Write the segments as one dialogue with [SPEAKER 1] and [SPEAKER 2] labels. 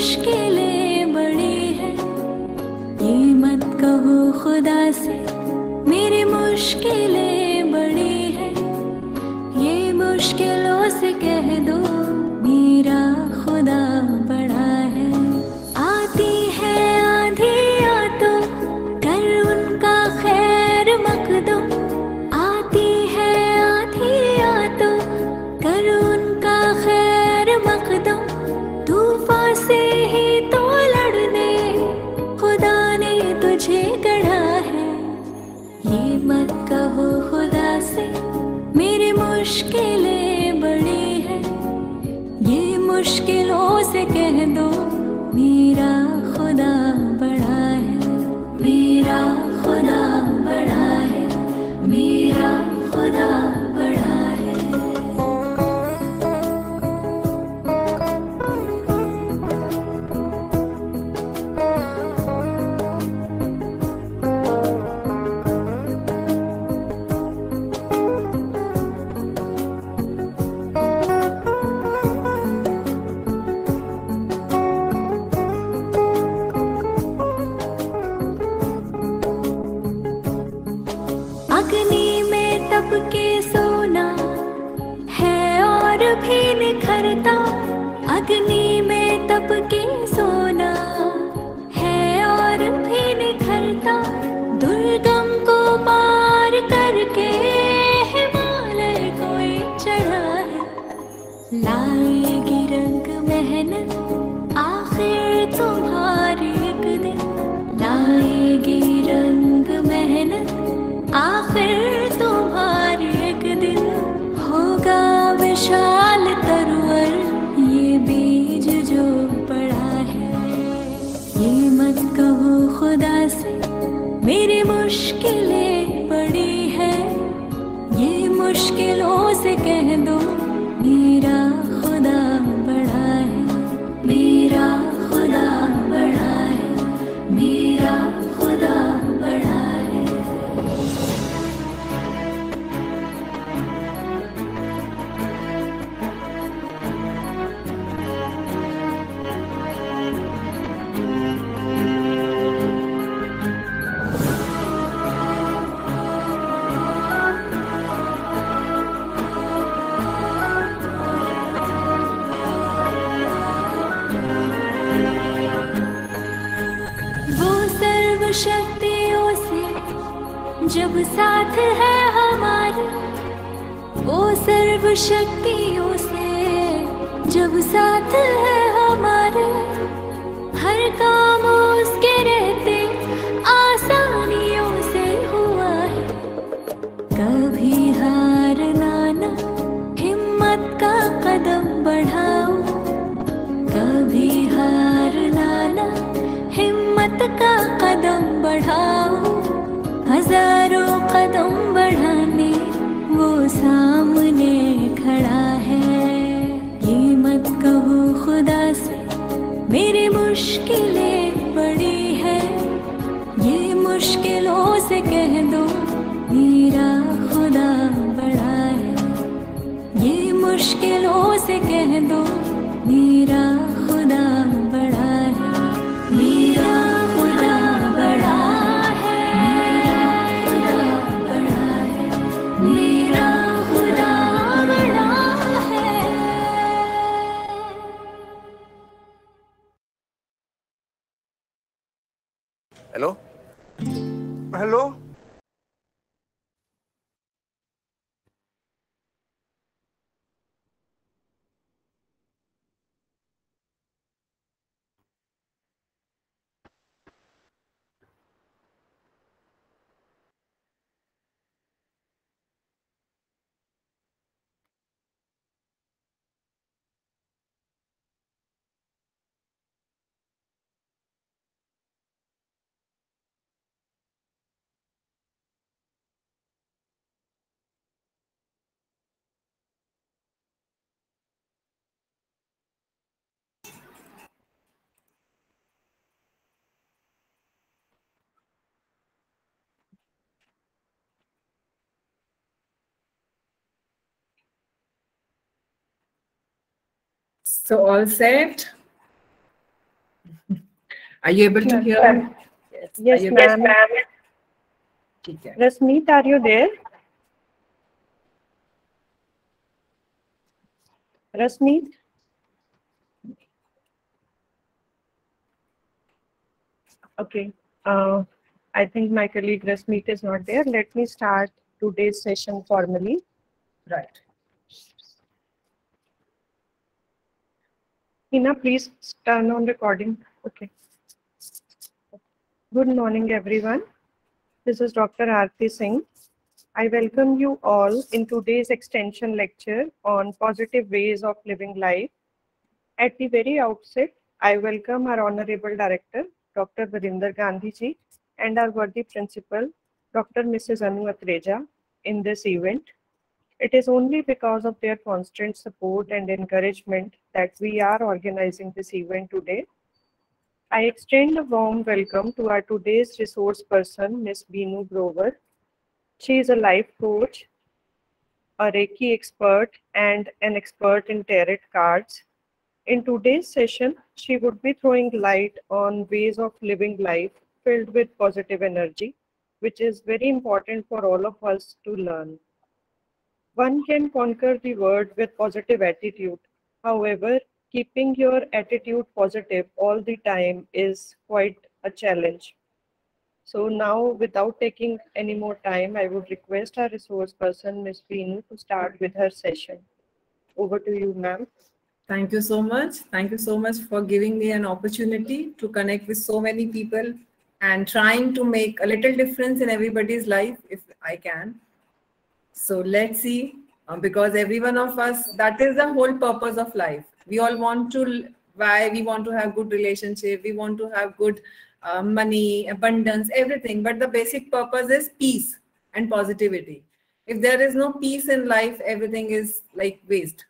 [SPEAKER 1] मुश्किलें बड़ी है, ये मत कहो खुदा से मेरी मुश्किलें बड़ी है, ये मुश्किलों से कह दो मेरा खुदा बड़ा है। आती है आंधियाँ तो कर उनका खैर मकदम, आती है आंधियाँ तो कर उनका खैर मकदम, तूफान से ही तो लड़ने खुदा ने तुझे गढ़ा है। ये मत कहो खुदा से मेरी मुश्किलें बड़ी है, ये मुश्किलों से कह दो मेरा खुदा बड़ा है, मेरा खुदा बड़ा है, मेरा खुदा बड़ा है। अग्नि में तप के सोना है और भी निखरता, अग्नि में तप के सोना है और भी निखरता, दुर्गम को पार करके हिमालय कोई चढ़ा है। लाएगी रंग मेहनत आखिर तुम्हारी एक दिन, लाएगी रंग मेहनत आखिर तुम्हारी एक दिन, होगा विशाल तरवर ये बीज जो पड़ा है। ये मत कहो खुदा से मेरी मुश्किलें बड़ी है, ये मुश्किलों से कह दो मेरा खुदा बड़ा है, मेरा खुदा बड़ा है, मेरा खुदा बड़ा है। शक्तियों से जब साथ है हमारे, वो सर्व शक्तियों से जब साथ है हमारे, हर काम उसके रहते आसानियों से हुआ है। कभी हारना ना, हिम्मत का कदम बढ़ाओ, कभी हारना ना, हिम्मत का कदम बढ़ाओ, हजारों कदम बढ़ाने वो सामने खड़ा है। ये मत कहो खुदा से मेरी मुश्किलें बड़ी है, ये मुश्किलों से कह दो मेरा खुदा बड़ा है, ये मुश्किलों से कह दो मेरा खुदा बड़ा है, मेरा खुदा बड़ा है, मेरा खुदा बड़ा है, मेरा खुदा बड़ा है।
[SPEAKER 2] Hello
[SPEAKER 3] hello,
[SPEAKER 4] So all set?
[SPEAKER 2] Are you able to hear?
[SPEAKER 4] Yes, ma'am. Rasmeet, are you there? Rasmeet? Okay. I think my colleague Rasmeet is not there. Let me start today's session formally.
[SPEAKER 2] Right.
[SPEAKER 4] Hina, please turn on recording. Okay. Good morning, everyone. This is Dr. Aarti Singh. I welcome you all in today's extension lecture on positive ways of living life. At the very outset, I welcome our Honorable Director, Dr. Virinder Gandhi ji, and our worthy principal, Dr. Mrs. Anu Atreja, in this event. It is only because of their constant support and encouragement that we are organizing this event today. I extend a warm welcome to our today's resource person, Ms. Beenu Grover. She is a life coach, a Reiki expert, and an expert in tarot cards. In today's session, she would be throwing light on ways of living life filled with positive energy, which is very important for all of us to learn. One can conquer the world with positive attitude. However, keeping your attitude positive all the time is quite a challenge. So now, without taking any more time, I would request our resource person, Ms. Beenu, to start with her session. Over to you, ma'am.
[SPEAKER 2] Thank you so much. Thank you so much for giving me an opportunity to connect with so many people and trying to make a little difference in everybody's life if I can. So let's see, because every one of us, that is the whole purpose of life. We all want to, why we want to have good relationship, we want to have good money, abundance, everything. But the basic purpose is peace and positivity. If there is no peace in life, everything is like waste.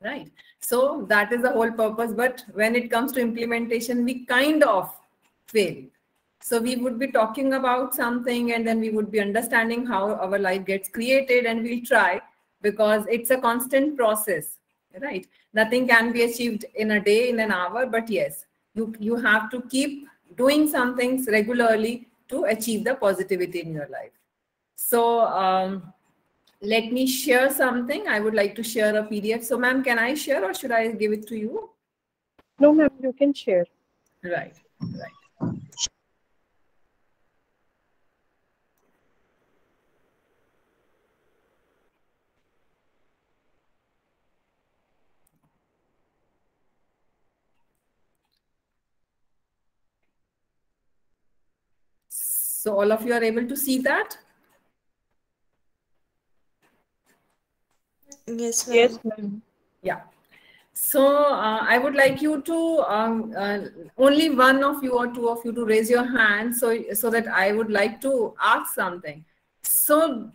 [SPEAKER 2] Right. So that is the whole purpose. But when it comes to implementation, we kind of fail. So we would be talking about something and then we would be understanding how our life gets created, and we'll try, because it's a constant process, right? Nothing can be achieved in a day, in an hour, but yes, you have to keep doing some things regularly to achieve the positivity in your life. So, let me share something. I would like to share a PDF. So, ma'am, can I share or should I give it to you?
[SPEAKER 4] No, ma'am, you can share.
[SPEAKER 2] Right. So, all of you are able to see that?
[SPEAKER 5] Yes, ma'am.
[SPEAKER 4] Yes, ma'am.
[SPEAKER 2] Yeah. So I would like you to only one of you or two of you to raise your hand, so that I would like to ask something. So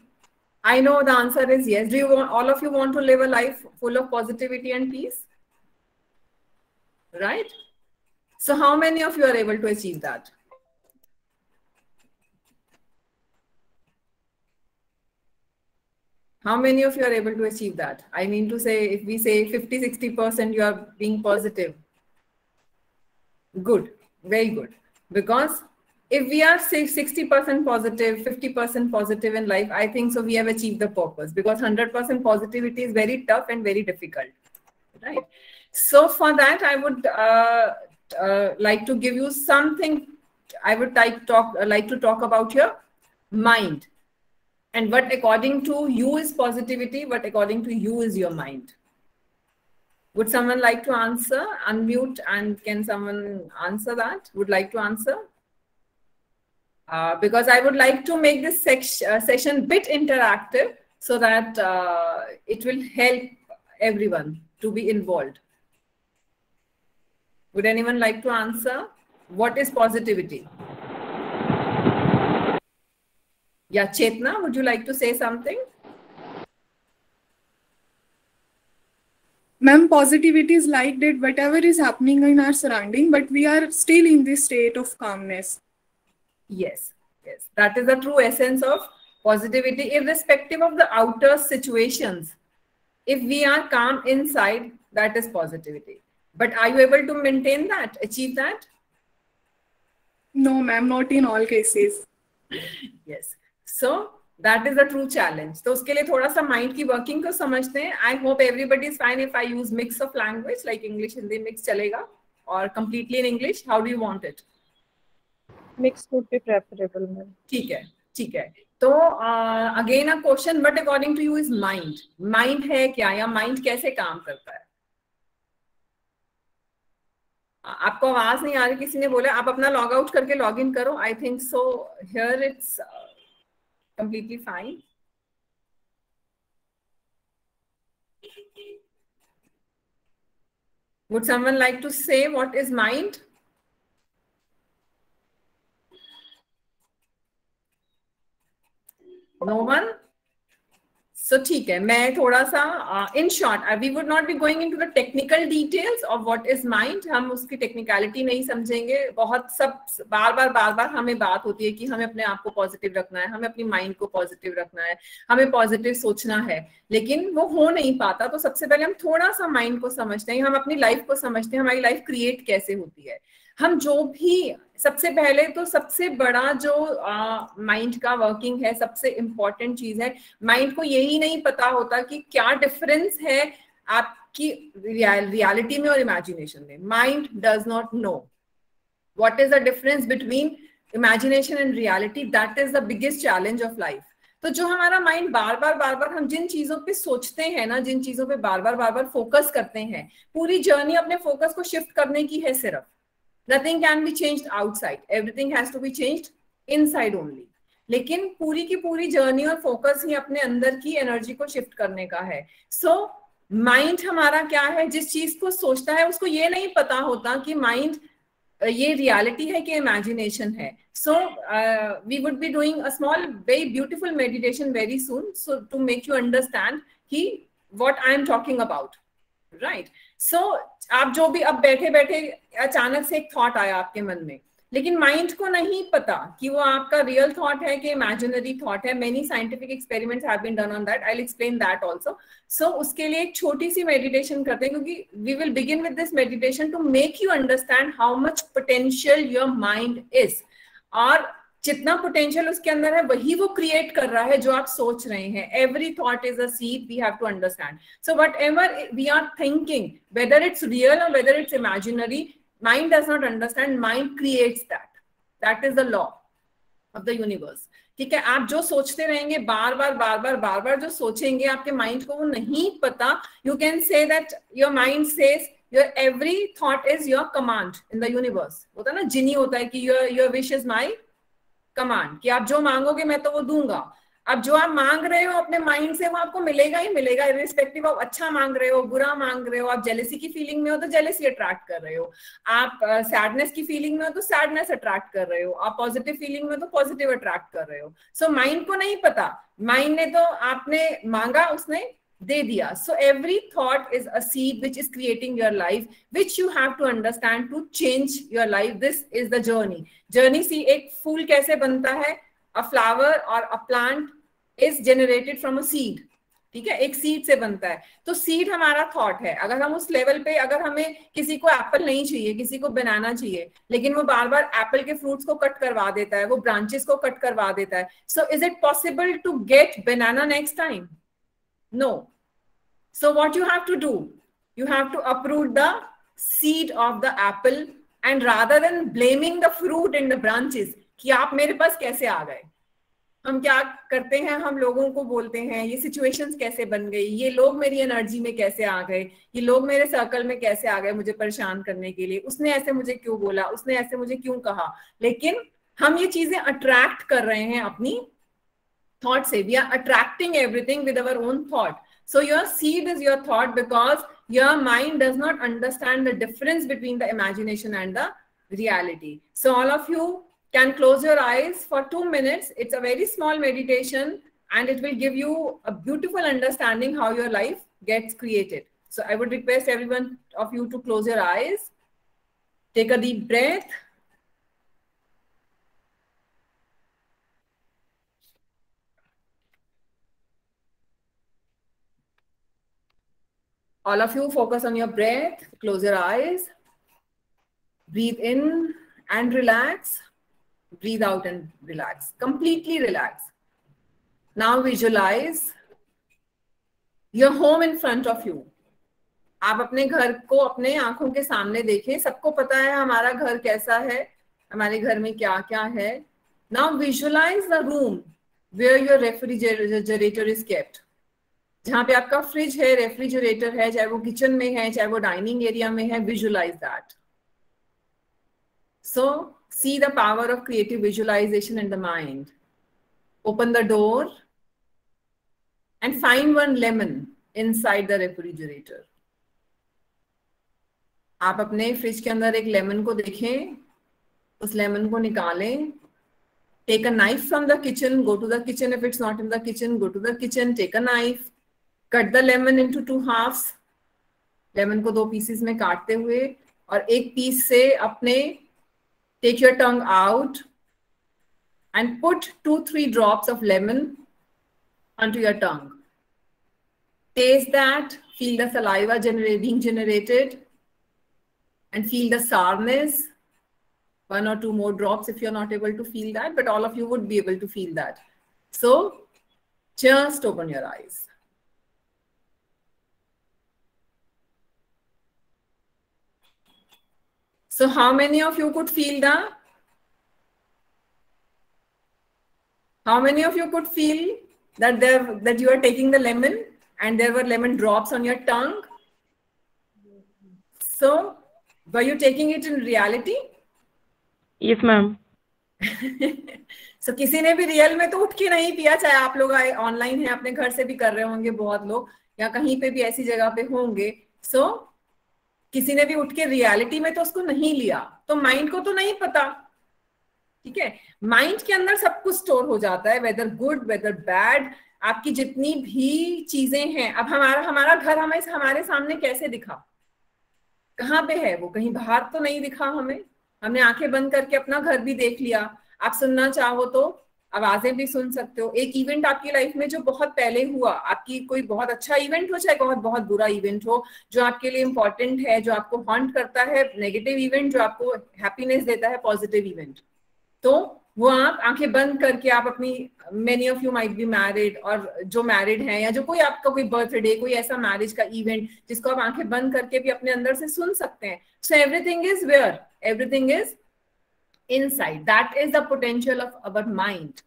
[SPEAKER 2] I know the answer is yes. Do you want, all of you want to live a life full of positivity and peace? Right? So how many of you are able to achieve that? How many of you are able to achieve that? I mean to say, if we say 50-60% you are being positive. Good, very good. Because if we are say 60% positive, 50% positive in life, I think so we have achieved the purpose, because 100% positivity is very tough and very difficult, right? So for that, I would like to give you something. I would like to talk about your mind. And what according to you is positivity, what according to you is your mind. Would someone like to answer? Unmute, and can someone answer that? Would like to answer? Because I would like to make this session bit interactive, so that it will help everyone to be involved. Would anyone like to answer? What is positivity? Yeah, Chetna, would you like to say something?
[SPEAKER 6] Ma'am, positivity is like that whatever is happening in our surrounding, but we are still in this state of calmness.
[SPEAKER 2] Yes, yes. That is the true essence of positivity, irrespective of the outer situations. If we are calm inside, that is positivity. But are you able to maintain that, achieve that?
[SPEAKER 6] No, ma'am, not in all cases.
[SPEAKER 2] Yes. So that is the true challenge. तो उसके लिए थोड़ा सा mind की working को समझते हैं. I hope everybody is fine if I use mix of language like English Hindi mix चलेगा or completely in English. How do you want it?
[SPEAKER 4] Mix would be preferable, ma'am.
[SPEAKER 2] ठीक है, ठीक है. तो again a question, but according to you is mind, mind है क्या, या mind कैसे काम करता है? आपको आवाज नहीं आ रही, किसी ने बोला आप अपना लॉग आउट करके लॉग इन करो. I think so here it's completely fine. Would someone like to say what is mind? No one? So ठीक है, मैं थोड़ा सा in short, we would not be going into the technical details of what is mind. हम उसकी technicality नहीं समझेंगे. बहुत सब बार बार हमें बात होती है कि हमें अपने आप को पॉजिटिव रखना है, हमें अपनी माइंड को पॉजिटिव रखना है, हमें पॉजिटिव सोचना है, लेकिन वो हो नहीं पाता. तो सबसे पहले हम थोड़ा सा माइंड को समझते हैं, हम अपनी लाइफ को समझते हैं, हमारी लाइफ क्रिएट कैसे होती है. हम जो भी, सबसे पहले तो सबसे बड़ा जो माइंड का वर्किंग है, सबसे इंपॉर्टेंट चीज है, माइंड को यही नहीं पता होता कि क्या डिफरेंस है आपकी रियलिटी में और इमेजिनेशन में. Mind does not know what is the difference between imagination and reality. That is the biggest challenge of life. तो जो हमारा माइंड बार बार हम जिन चीजों पे सोचते हैं ना, जिन चीजों पे बार बार फोकस करते हैं, पूरी जर्नी अपने फोकस को शिफ्ट करने की है सिर्फ. Nothing can be changed outside. Everything has to be changed inside only. लेकिन पूरी की पूरी जर्नी और फोकस ही अपने अंदर की एनर्जी को शिफ्ट करने का है. सो माइंड हमारा क्या है, जिस चीज को सोचता है उसको ये नहीं पता होता कि माइंड ये रियलिटी है कि इमेजिनेशन है. So we would be doing a small very beautiful meditation very soon, so to make you understand कि what I am talking about. Right. So आप जो भी, अब बैठे बैठे अचानक से एक थॉट आया आपके मन में, लेकिन माइंड को नहीं पता कि वो आपका रियल थॉट है कि इमेजिनरी थॉट है. Many scientific experiments have been done on that. I will explain that also. So उसके लिए एक छोटी सी मेडिटेशन करते हैं, क्योंकि we will begin with this meditation to make you understand how much potential your mind is. और जितना पोटेंशियल उसके अंदर है वही वो क्रिएट कर रहा है जो आप सोच रहे हैं. Every thought is a seed, we have to understand. So whatever we are thinking, whether it's real or whether it's imaginary, mind does not understand, mind creates that. That is the law of the universe. ठीक है. आप जो सोचते रहेंगे, बार बार जो सोचेंगे, आपके mind को वो नहीं पता. You can say that your mind says your every thought is your command in the universe. होता है ना, जिनी होता है कि your wish is my command, कि आप जो मांगोगे मैं तो वो दूंगा. अब जो आप मांग रहे हो अपने माइंड से, वो आपको मिलेगा ही मिलेगा, इरिस्पेक्टिव ऑफ अच्छा मांग रहे हो, बुरा मांग रहे हो. आप जेलेसी की फीलिंग में हो तो जेलेसी अट्रैक्ट कर रहे हो. आप सैडनेस की फीलिंग में हो तो सैडनेस अट्रैक्ट कर रहे हो. आप पॉजिटिव फीलिंग में तो पॉजिटिव अट्रैक्ट कर रहे हो. सो माइंड को नहीं पता. माइंड ने तो आपने मांगा, उसने दे दिया. So every thought is a seed which is creating your life, which you have to understand to change your life. This is the journey. Journey. See, एक फूल कैसे बनता है? A flower or a plant is generated from a seed. ठीक है, एक seed से बनता है. तो सीड हमारा थॉट है. अगर हम उस लेवल पे, अगर हमें किसी को एप्पल नहीं चाहिए, किसी को बनाना चाहिए, लेकिन वो बार बार एप्पल के फ्रूट्स को कट करवा देता है, वो ब्रांचेस को कट करवा देता है. So is it possible to get banana next time? No. So what you have to do, you have to uproot the seed of the apple, and rather than blaming the fruit and the branches कि आप मेरे पास कैसे आ गए, हम क्या करते हैं, हम लोगों को बोलते हैं ये सिचुएशंस कैसे बन गई, ये लोग मेरी एनर्जी में कैसे आ गए, ये लोग मेरे सर्कल में कैसे आ गए मुझे परेशान करने के लिए, उसने ऐसे मुझे क्यों बोला, उसने ऐसे मुझे क्यों कहा. लेकिन हम ये चीजें अट्रैक्ट कर रहे हैं अपनी थॉट से. We are attracting everything with our own thought. So your seed is your thought, because your mind does not understand the difference between the imagination and the reality. So all of you can close your eyes for 2 minutes. It's a very small meditation, and it will give you a beautiful understanding how your life gets created. So I would request everyone of you to close your eyes. Take a deep breath. All of you focus on your breath, close your eyes, breathe in and relax, breathe out and relax, completely relax. Now visualize your home in front of you. आप अपने घर को अपने आंखों के सामने देखें. सबको पता है हमारा घर कैसा है, हमारे घर में क्या क्या है. Now visualize the room where your refrigerator is kept. जहाँ पे आपका फ्रिज है, रेफ्रिजरेटर है, चाहे वो किचन में है, चाहे वो डाइनिंग एरिया में है. Visualize that. So see the power of creative visualization in the mind. Open the door and find one lemon inside the refrigerator. आप अपने फ्रिज के अंदर एक लेमन को देखें, उस लेमन को निकालें. Take a knife from the kitchen, go to the kitchen. If it's not in the kitchen, go to the kitchen, take a knife, cut the lemon into 2 halves. Lemon को 2 pieces में काटते हुए, और एक piece से अपने take your tongue out and put 2-3 drops of lemon onto your tongue. Taste that, feel the saliva being generated, and feel the sourness. 1 or 2 more drops if you're not able to feel that, but all of you would be able to feel that. So just open your eyes. So how many of you could feel that? How many of you could feel that that you are taking the lemon and there were lemon drops on your tongue? So were you taking it in reality?
[SPEAKER 5] Yes, ma'am.
[SPEAKER 2] So किसी ने भी real में तो उठ के नहीं पिया, चाहे आप लोग ऑनलाइन है, अपने घर से भी कर रहे होंगे बहुत लोग, या कहीं पे भी ऐसी जगह पे होंगे. So किसी ने भी उठ के रियलिटी में तो उसको नहीं लिया. तो माइंड को तो नहीं पता, ठीक है. माइंड के अंदर सब कुछ स्टोर हो जाता है, वेदर गुड वेदर बैड. आपकी जितनी भी चीजें हैं, अब हमारा घर हमारे सामने कैसे दिखा, कहाँ पे है वो, कहीं बाहर तो नहीं दिखा हमें. हमने आंखें बंद करके अपना घर भी देख लिया. आप सुनना चाहो तो आवाजें भी सुन सकते हो. एक इवेंट आपकी लाइफ में जो बहुत पहले हुआ, आपकी कोई बहुत अच्छा इवेंट हो, चाहे बहुत बुरा इवेंट हो, जो आपके लिए इंपॉर्टेंट है, जो आपको हॉन्ट करता है, नेगेटिव इवेंट जो आपको हैप्पीनेस देता है, पॉजिटिव इवेंट, तो वो आप आंखें बंद करके आप अपनी, many of you might be married, और जो मैरिड हैं या जो कोई आपका कोई बर्थडे, कोई ऐसा मैरिज का इवेंट जिसको आप आंखें बंद करके भी अपने अंदर से सुन सकते हैं. So everything is where, everything is inside. That is the potential of our mind.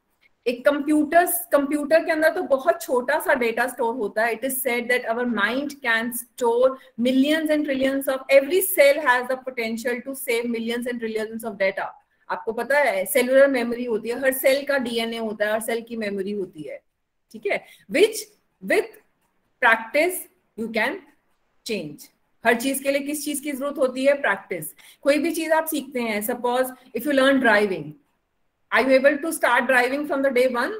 [SPEAKER 2] एक कंप्यूटर के अंदर तो बहुत छोटा सा डेटा स्टोर होता है. It is said that our mind can store millions and trillions of, every cell has the potential to save millions and trillions of data. आपको पता है सेलुलर मेमोरी होती है, हर सेल का डीएनए होता है, हर सेल की मेमोरी होती है, ठीक है, which with practice you can change. हर चीज के लिए किस चीज की जरूरत होती है? प्रैक्टिस. कोई भी चीज आप सीखते हैं, suppose if you learn driving, are you able to start driving from the day 1?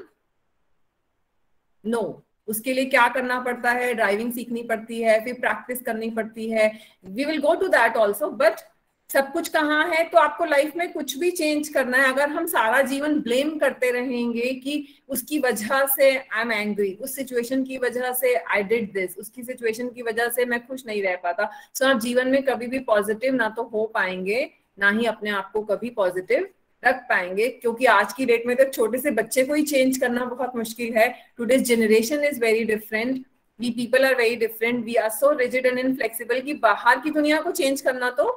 [SPEAKER 2] No. उसके लिए क्या करना पड़ता है? ड्राइविंग सीखनी पड़ती है, फिर प्रैक्टिस करनी पड़ती है. We will go to that also. But सब कुछ कहाँ है? तो आपको लाइफ में कुछ भी चेंज करना है. अगर हम सारा जीवन ब्लेम करते रहेंगे कि उसकी वजह से आई एम एंग्री, उस सिचुएशन की वजह से आई डिड दिस, उसकी सिचुएशन की वजह से मैं खुश नहीं रह पाता, सो आप जीवन में कभी भी पॉजिटिव ना तो हो पाएंगे, ना ही अपने आप को कभी पॉजिटिव रख पाएंगे. क्योंकि आज की डेट में तो छोटे से बच्चे को ही चेंज करना बहुत मुश्किल है. Today's generation is very different. We people are very different. We are so rigid and inflexible कि बाहर की दुनिया को चेंज करना तो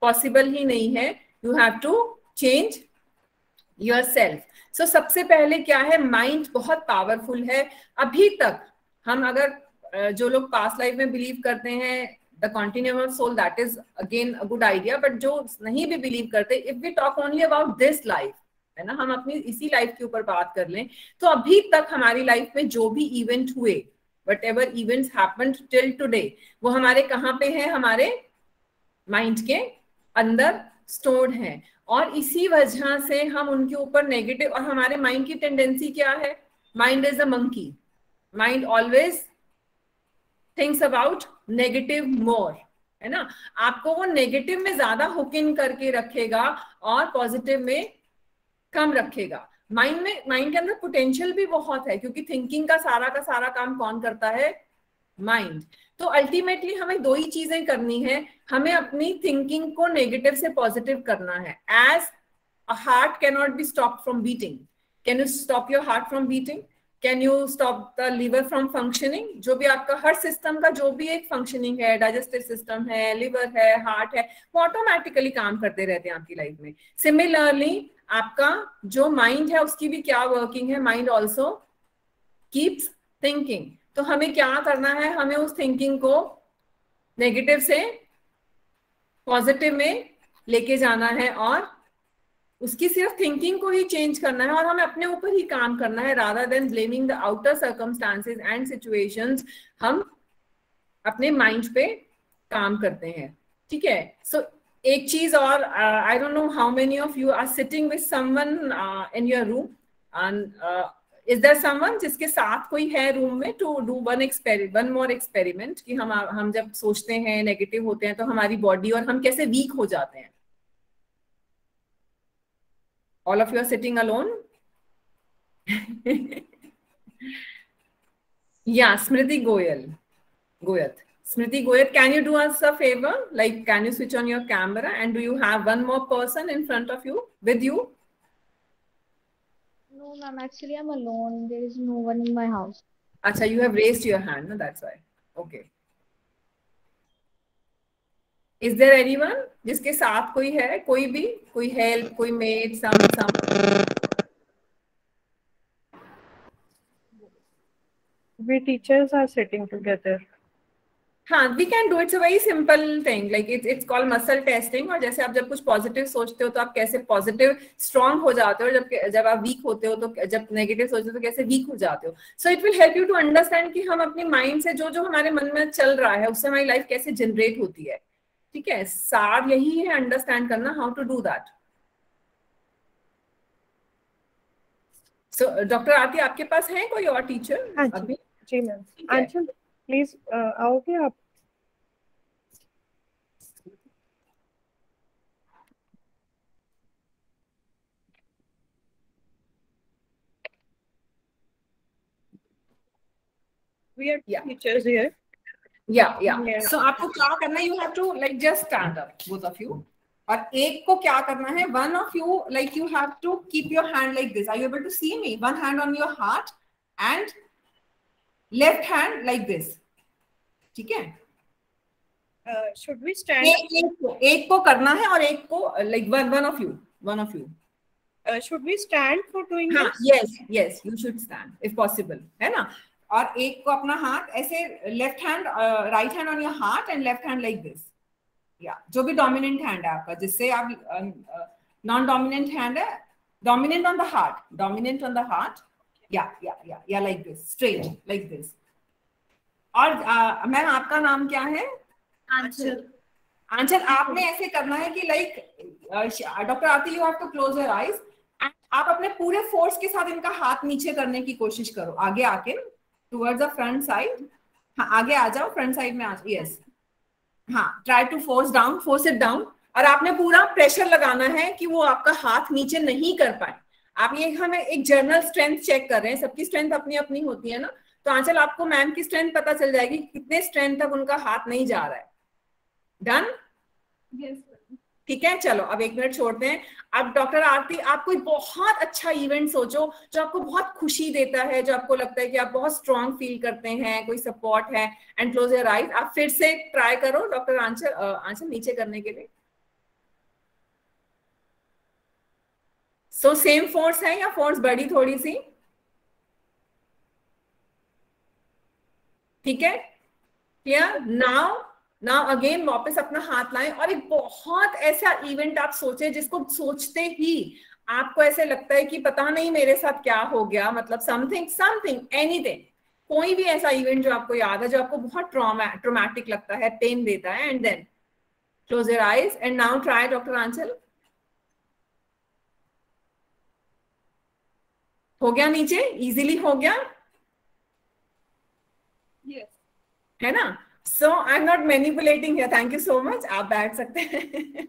[SPEAKER 2] पॉसिबल ही नहीं है. You have to change yourself. So सबसे पहले क्या है, माइंड बहुत पावरफुल है. अभी तक हम अगर जो लोग पास्ट लाइफ में बिलीव करते हैं the continuum of soul, that is again a good idea. But जो नहीं भी बिलीव करते, if we talk only about this life, है ना, हम अपनी इसी लाइफ के ऊपर बात कर लें, तो अभी तक हमारी लाइफ में जो भी इवेंट हुए, what ever events happened till today, वो हमारे कहाँ पे है? हमारे माइंड के अंदर स्टोर्ड हैं. और इसी वजह से हम उनके ऊपर नेगेटिव, और हमारे माइंड की टेंडेंसी क्या है? Mind is a monkey. Mind always thinks about negative more, है ना. आपको वो नेगेटिव में ज्यादा हुक इन करके रखेगा और पॉजिटिव में कम रखेगा. माइंड के अंदर पोटेंशियल भी बहुत है, क्योंकि थिंकिंग का सारा काम कौन करता है? माइंड. तो अल्टीमेटली हमें 2 ही चीजें करनी है, हमें अपनी थिंकिंग को नेगेटिव से पॉजिटिव करना है. As a heart can not be stop from beating, can you stop your heart from beating? Can you stop the liver from functioning? जो भी आपका हर सिस्टम का जो भी एक फंक्शनिंग है, डाइजेस्टिव सिस्टम है, लिवर है, हार्ट है, वो ऑटोमेटिकली काम करते रहते हैं आपकी लाइफ में. सिमिलरली आपका जो माइंड है उसकी भी क्या वर्किंग है, माइंड ऑल्सो कीप्स थिंकिंग. तो हमें क्या करना है, हमें उस थिंकिंग को नेगेटिव से पॉजिटिव में लेके जाना है और उसकी सिर्फ थिंकिंग को ही चेंज करना है और हमें अपने ऊपर ही काम करना है, rather than blaming the outer circumstances and situations. हम अपने माइंड पे काम करते हैं. ठीक है. सो एक चीज और, I don't know how many of you are sitting with someone in your room, and is there someone जिसके साथ कोई है रूम में, to do one more experiment कि हम जब सोचते हैं नेगेटिव होते हैं तो हमारी बॉडी और हम कैसे वीक हो जाते हैं. All of you are sitting alone? Yeah, Smriti Goyal. Smriti Goyal, can you do us a favor? Like, can you switch on your camera and do you have one more person in front of you, with you?
[SPEAKER 7] No, ma'am. Actually, I'm alone. There is no one in my house.
[SPEAKER 2] Acha, you have raised your hand, no? That's why. Okay. Is there anyone जिसके साथ कोई है, कोई भी, कोई help, कोई met, some
[SPEAKER 4] We teachers are sitting together.
[SPEAKER 2] हाँ, we can do. It's a very simple thing. Like it's called muscle testing. और जैसे आप जब कुछ पॉजिटिव सोचते हो तो आप कैसे पॉजिटिव स्ट्रांग हो जाते हो, जब आप वीक होते हो तो जब नेगेटिव सोचते हो तो कैसे वीक हो जाते हो. So it will help you to understand कि हम अपने माइंड से जो हमारे मन में चल रहा है उससे हमारी लाइफ कैसे जनरेट होती है. ठीक है. सार यही है, अंडरस्टैंड करना how to do that. So doctor Aarti, आपके पास है कोई और टीचर?
[SPEAKER 4] हाँ जी. जी मैम. आंचल प्लीज आओगे आप? We are teachers here.
[SPEAKER 2] Yeah. So आपको क्या करना है, you have to like just stand up, both of you. और एक को क्या करना है, one of you, like you have to keep your hand like this. Are you able to see me? One hand on your heart and left hand like this. ठीक है.
[SPEAKER 4] Should we stand?
[SPEAKER 2] एक को करना है और एक को like one of you.
[SPEAKER 4] Should we stand for doing this?
[SPEAKER 2] Yes, you should stand if possible, है ना. और एक को अपना हाथ ऐसे, left hand, right hand on your heart and left hand like this. या जो भी डोमिनेंट हैंड है आपका, जिससे आप नॉन डोमिनेंट हैंड है, डोमिनेंट ऑन द हार्ट, या like this, straight like this. और मैम आपका नाम क्या है? आंचल. आपने ऐसे करना है कि like doctor Aarti, you have to close your eyes. आप अपने पूरे फोर्स के साथ इनका हाथ नीचे करने की कोशिश करो, आगे आके टुवर्ड्स द फ्रंट साइड. हाँ, आगे आ जाओ, फ्रंट साइड में आ जाओ. यस. हाँ, try to force it down. और आपने पूरा प्रेशर लगाना है कि वो आपका हाथ नीचे नहीं कर पाए. आप ये, हमें एक जर्नल स्ट्रेंथ चेक कर रहे हैं, सबकी स्ट्रेंथ अपनी अपनी होती है ना. तो आंचल, आपको मैम की स्ट्रेंथ पता चल जाएगी कितने स्ट्रेंथ तक उनका हाथ नहीं जा रहा है. डन?
[SPEAKER 6] Yes.
[SPEAKER 2] ठीक है. चलो अब 1 मिनट छोड़ते हैं. अब डॉक्टर आरती, आप कोई बहुत अच्छा इवेंट सोचो जो आपको बहुत खुशी देता है, जो आपको लगता है कि आप बहुत स्ट्रांग फील करते हैं, कोई सपोर्ट है, एंड क्लोज योर आईज. आप फिर से ट्राई करो डॉक्टर आंचल नीचे करने के लिए. सो सेम फोर्स है या फोर्स बढ़ी थोड़ी सी? ठीक है. क्लियर? नाउ अगेन वापस अपना हाथ लाएं और एक बहुत ऐसा इवेंट आप सोचें जिसको सोचते ही आपको ऐसे लगता है कि पता नहीं मेरे साथ क्या हो गया, मतलब समथिंग एनीथिंग, कोई भी ऐसा इवेंट जो आपको याद है, जो आपको बहुत ट्रॉमेटिक लगता है, पेन देता है. And then close your eyes and now try. Doctor Anchal, हो गया नीचे? इजीली हो गया?
[SPEAKER 6] Yes.
[SPEAKER 2] है ना. So I'm not manipulating here. Thank you so much. आप बैठ सकते हैं.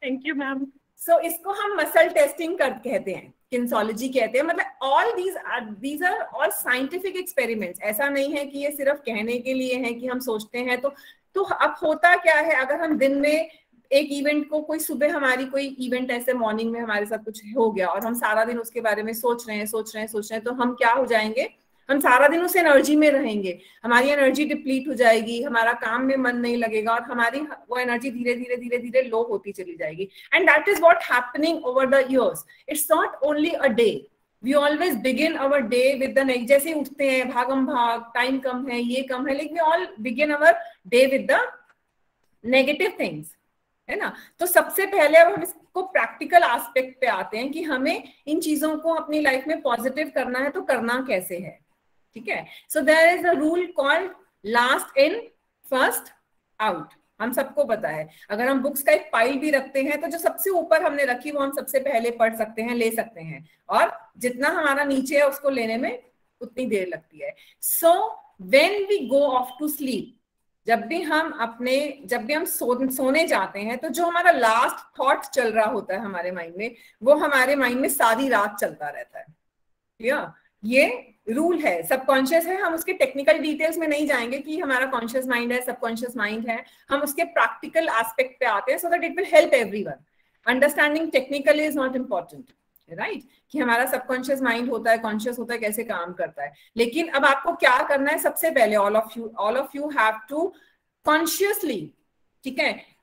[SPEAKER 4] Thank you, ma'am.
[SPEAKER 2] सो इसको हम मसल टेस्टिंग कहते हैं, किन्सोलॉजी कहते हैं। मतलब all these are all scientific experiments. ऐसा नहीं है कि ये सिर्फ कहने के लिए है कि हम सोचते हैं। तो अब होता क्या है, अगर हम दिन में एक इवेंट को, कोई सुबह हमारी कोई इवेंट ऐसे मॉर्निंग में हमारे साथ कुछ हो गया और हम सारा दिन उसके बारे में सोच रहे हैं, तो हम क्या हो जाएंगे, हम सारा दिन उस एनर्जी में रहेंगे, हमारी एनर्जी डिप्लीट हो जाएगी, हमारा काम में मन नहीं लगेगा और हमारी वो एनर्जी धीरे धीरे लो होती चली जाएगी। And that is what happening over the years. It's not only a day, we always begin our day with the, जैसे उठते हैं भागम भाग, टाइम कम है, ये कम है, लेकिन we all begin our day with the negative things, है ना। तो सबसे पहले अब हम इसको प्रैक्टिकल एस्पेक्ट पे आते हैं कि हमें इन चीजों को अपनी लाइफ में पॉजिटिव करना है, तो करना कैसे है, ठीक है। So there is a rule called last in first out. हम सबको पता है, अगर हम बुक्स का एक पाइल भी रखते हैं तो जो सबसे ऊपर हमने रखी वो हम सबसे पहले पढ़ सकते हैं, ले सकते हैं, और जितना हमारा नीचे है उसको लेने में उतनी देर लगती है। So when we go off to sleep, जब भी हम सोने जाते हैं, तो जो हमारा लास्ट थॉट चल रहा होता है हमारे माइंड में, वो हमारे माइंड में सारी रात चलता रहता है। या ये रूल है, सबकॉन्शियस है। हम उसके टेक्निकल डिटेल्स में नहीं जाएंगे कि हमारा कॉन्शियस माइंड है, सबकॉन्शियस माइंड है। हम उसके प्रैक्टिकल एस्पेक्ट पे आते हैं, so that it will help everyone. Understanding technically is not important, right, कि हमारा सबकॉन्शियस माइंड होता है, कॉन्शियस होता है, कैसे काम करता है। लेकिन अब आपको क्या करना है, सबसे पहले all of you have to consciously, ठीक है,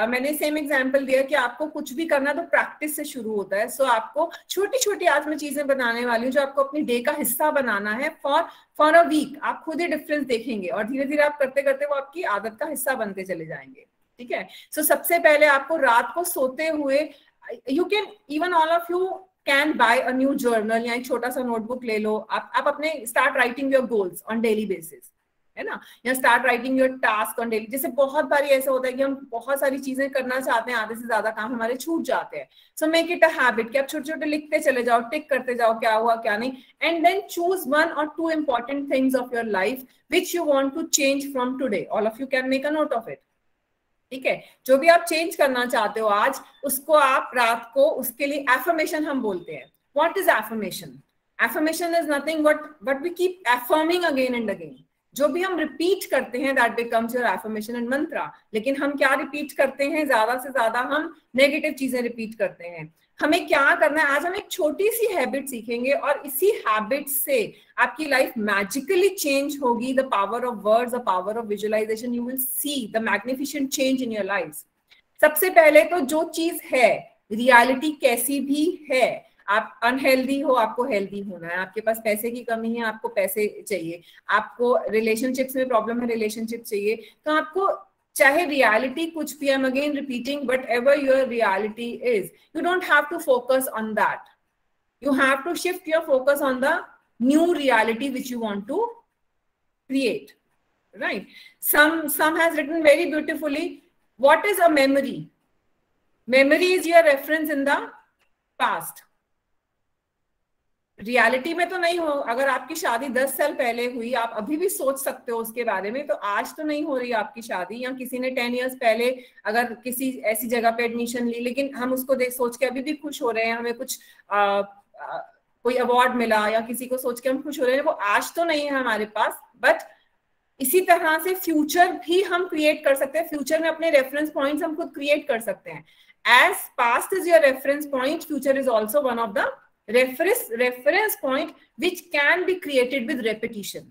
[SPEAKER 2] मैंने सेम एग्जांपल दिया कि आपको कुछ भी करना तो प्रैक्टिस से शुरू होता है। सो आपको छोटी छोटी आज मैं चीजें बनाने वाली हूँ जो आपको अपनी डे का हिस्सा बनाना है फॉर अ वीक। आप खुद ही डिफरेंस देखेंगे और धीरे धीरे आप करते करते वो आपकी आदत का हिस्सा बनते चले जाएंगे, ठीक है। सो सबसे पहले आपको रात को सोते हुए, you can, even all of you can buy a new journal या एक छोटा सा नोटबुक ले लो। आप अपने start writing your goals on daily basis, है ना, या start writing your task on daily। जैसे बहुत बारी ऐसा होता है कि हम बहुत सारी चीजें करना चाहते हैं, आधे से ज्यादा काम हमारे छूट जाते हैं। So make it a habit कि आप छोटे छोटे लिखते चले जाओ, टिक करते जाओ क्या हुआ क्या नहीं, and then choose 1 or 2 important things of your life which you want to change from today. All of you can make a note of it, ठीक है। जो भी आप चेंज करना चाहते हो आज, उसको आप रात को, उसके लिए एफर्मेशन हम बोलते हैं। What is affirmation? Affirmation is nothing but we keep affirming again and again. जो भी हम रिपीट करते हैं that becomes your affirmation and mantra. लेकिन हम क्या रिपीट करते हैं, ज्यादा से ज्यादा हम नेगेटिव चीजें रिपीट करते हैं। हमें क्या करना है, आज हम एक छोटी सी हैबिट सीखेंगे और इसी हैबिट से आपकी लाइफ मैजिकली चेंज होगी। The power of words, the power of visualization, you will see the magnificent change in your life. सबसे पहले तो जो चीज है, रियलिटी कैसी भी है, आप अनहेल्दी हो, आपको हेल्दी होना है, आपके पास पैसे की कमी है, आपको पैसे चाहिए, आपको रिलेशनशिप्स में प्रॉब्लम है, रिलेशनशिप चाहिए, तो आपको चाहे रियलिटी कुछ भी, I am again repeating, but ever your reality is, you don't have to focus on that, you have to shift your focus on the new reality which you want to create, right? Some has written very beautifully, what is a memory? Memory is your reference in the past. Reality में तो नहीं हो। अगर आपकी शादी 10 साल पहले हुई, आप अभी भी सोच सकते हो उसके बारे में, तो आज तो नहीं हो रही आपकी शादी। या किसी ने 10 इयर्स पहले अगर किसी ऐसी जगह पे एडमिशन ली, लेकिन हम उसको देख सोच के अभी भी खुश हो रहे हैं, हमें कुछ कोई अवार्ड मिला या किसी को सोच के हम खुश हो रहे हैं, वो आज तो नहीं है हमारे पास। बट इसी तरह से फ्यूचर भी हम क्रिएट कर सकते हैं। फ्यूचर में अपने रेफरेंस पॉइंट्स हम खुद क्रिएट कर सकते हैं। As past is your reference point, future is also one of the reference point which can be created with repetition,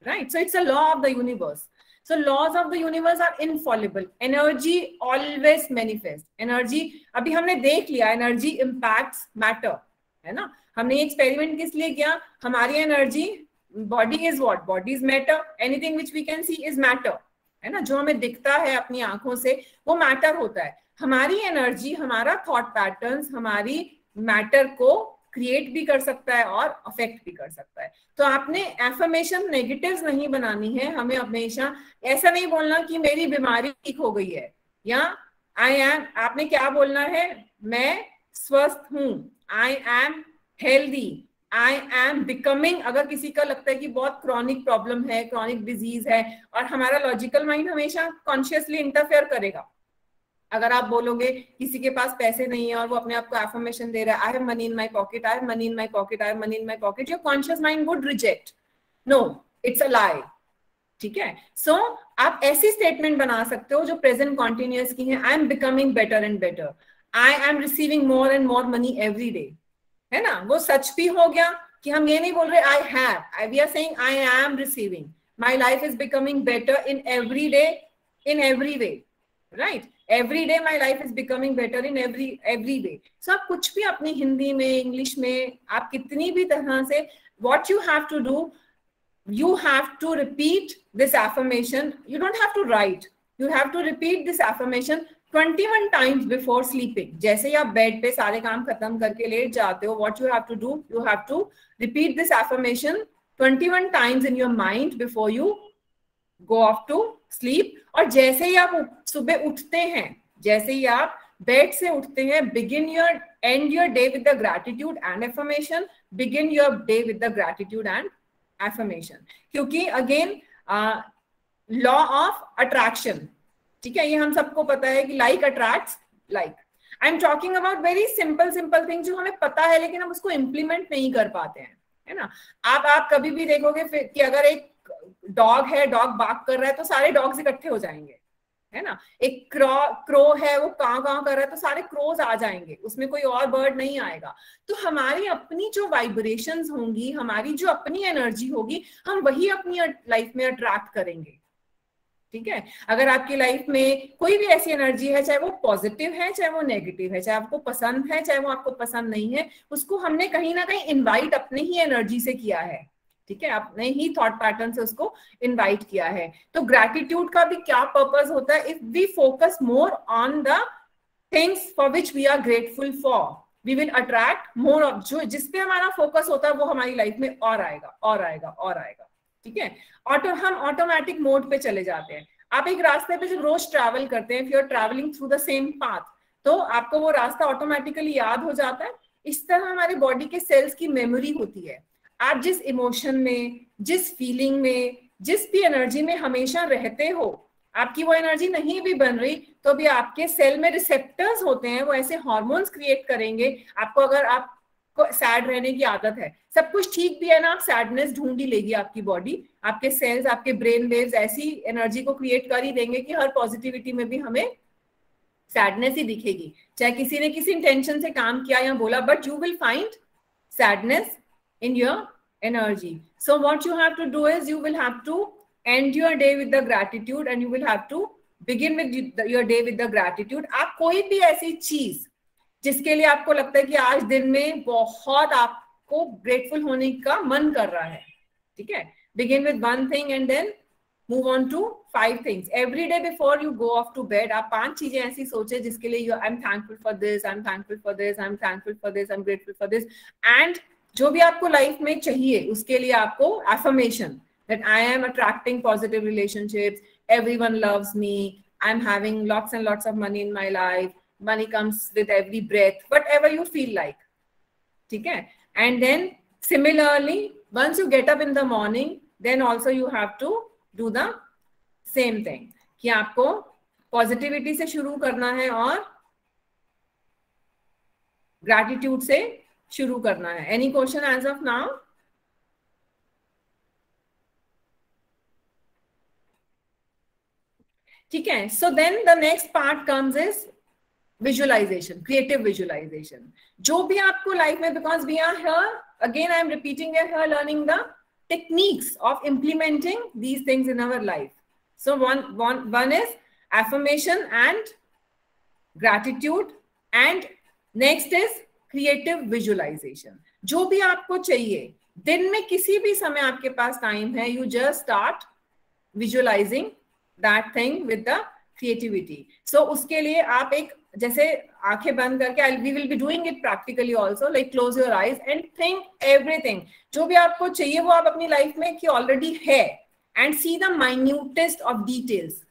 [SPEAKER 2] right? So it's a law of the universe. So laws of the universe are infallible. Energy always manifests. Energy, अभी हमने देख लिया, energy impacts matter, है ना। हमने experiment किस लिए किया? हमारी energy, body is what? Body is matter. Anything which we can see is matter, है ना। जो हमें दिखता है अपनी आंखों से वो मैटर होता है। हमारी एनर्जी, हमारा थॉट पैटर्न्स हमारी मैटर को क्रिएट भी कर सकता है और अफेक्ट भी कर सकता है। तो आपने एफर्मेशन नेगेटिव्स नहीं बनानी है। हमें हमेशा ऐसा नहीं बोलना कि मेरी बीमारी ठीक हो गई है, या आई एम, आपने क्या बोलना है, मैं स्वस्थ हूं, I am healthy, I am becoming. अगर किसी का लगता है कि बहुत क्रॉनिक प्रॉब्लम है, क्रॉनिक डिजीज है, और हमारा लॉजिकल माइंड हमेशा कॉन्शियसली इंटरफेयर करेगा, अगर आप बोलोगे किसी के पास पैसे नहीं है और वो अपने आप को एफर्मेशन दे रहा है, I have money in my pocket, I have money in my pocket, I have money in my pocket, your conscious mind would reject, no, it's a lie. ठीक है, सो आप ऐसी स्टेटमेंट बना सकते हो जो प्रेजेंट कॉन्टिन्यूअस की है. I am becoming better and better, I am receiving more and more money every day, है ना. वो सच भी हो गया कि हम ये नहीं बोल रहे I have, we are saying I am receiving, my life is becoming better in every day, in every way, right. Every day my life is becoming better in every way. So आप कुछ भी अपनी हिंदी में, English में, आप कितनी भी तरह से, what you have to do, you have to repeat this affirmation. You don't have to write, you have to repeat this affirmation 21 times before sleeping. जैसे ही आप बेड पे सारे काम खत्म करके लेट जाते हो, what you have to do, you have to repeat this affirmation 21 times in your mind before you go off to sleep. और जैसे ही आप सुबह उठते हैं, जैसे ही आप बेड से उठते हैं, end your day with the gratitude and affirmation, begin your day with the gratitude and affirmation. क्योंकि again law of attraction, ठीक है, ये हम सबको पता है कि like attracts like. I am talking about very simple thing जो हमें पता है लेकिन हम उसको इम्प्लीमेंट नहीं कर पाते हैं, है ना. आप कभी भी देखोगे कि अगर एक डॉग है, डॉग बार्क कर रहा है तो सारे डॉग्स इकट्ठे हो जाएंगे, है ना. एक क्रो है, वो कां कां कर रहा है तो सारे क्रोज आ जाएंगे, उसमें कोई और बर्ड नहीं आएगा. तो हमारी अपनी जो वाइब्रेशंस होंगी, हमारी जो अपनी एनर्जी होगी, हम वही अपनी लाइफ में अट्रैक्ट करेंगे. ठीक है, अगर आपकी लाइफ में कोई भी ऐसी एनर्जी है, चाहे वो पॉजिटिव है चाहे वो नेगेटिव है, चाहे आपको पसंद है चाहे वो आपको पसंद नहीं है, उसको हमने कहीं ना कहीं इनवाइट अपने ही एनर्जी से किया है. ठीक है, अपने ही थॉट पैटर्न से उसको इनवाइट किया है. तो ग्रैटिट्यूड का भी क्या पर्पस होता है? If we focus more on the things for which we are grateful for, we will attract more of, जो जिसपे हमारा फोकस होता है वो हमारी लाइफ में और आएगा और आएगा और आएगा. ठीक है, हम ऑटोमेटिक मोड पे चले जाते हैं. आप एक रास्ते पे जब रोज ट्रैवल करते हैं, if you are travelling through the same path, तो आपको वो रास्ता ऑटोमेटिकली याद हो जाता है. इस तरह हमारे बॉडी के सेल्स की मेमोरी होती है. आप जिस इमोशन में, जिस फीलिंग में, जिस भी एनर्जी में हमेशा रहते हो, आपकी वो एनर्जी नहीं भी बन रही तो भी आपके सेल में रिसेप्टर्स होते हैं, वो ऐसे हार्मोन्स क्रिएट करेंगे. आपको अगर आपको सैड रहने की आदत है, सब कुछ ठीक भी है ना, आप सैडनेस ढूंढ ही लेगी आपकी बॉडी. आपके सेल्स, आपके ब्रेन वेव्स ऐसी एनर्जी को क्रिएट कर ही देंगे कि हर पॉजिटिविटी में भी हमें सैडनेस ही दिखेगी, चाहे किसी ने किसी इंटेंशन से काम किया या बोला, but you will find sadness in your energy. So what you have to do is you will have to end your day with the gratitude and you will have to begin with your day with the gratitude. आप कोई भी ऐसी चीज जिसके लिए आपको लगता है कि आज दिन में बहुत आपको ग्रेटफुल होने का मन कर रहा है, ठीक है, begin with one thing and then move on to 5 things. Every day before you go off to bed, आप 5 चीजें ऐसी सोचे जिसके लिए I'm thankful for this, I'm thankful for this, I'm thankful for this, I'm grateful for this. And जो भी आपको life में चाहिए उसके लिए आपको affirmation that I am attracting positive relationships, everyone loves me, I'm having lots and lots of money in my life, money comes with every breath, whatever you feel like. ठीक है, and then similarly once you get up in the morning, then also you have to do the same thing कि आपको positivity से शुरू करना है और gratitude से शुरू करना है. Any question as of now? ठीक है, so then the next part comes is visualization, creative visualization. जो भी आपको लाइफ में, because we are here again, I am repeating, we are here learning the techniques of implementing these things in our life. So one is affirmation and gratitude, and next is creative visualization. जो भी आपको चाहिए, दिन में किसी भी समय आपके पास टाइम है, you just start visualizing that thing with the creativity. So उसके लिए आप एक, जैसे आंखें बंद करके, we will be doing it practically also, like close your eyes and think everything. जो भी आपको चाहिए वो आप अपनी लाइफ में कि ऑलरेडी है, and see the minutest of details.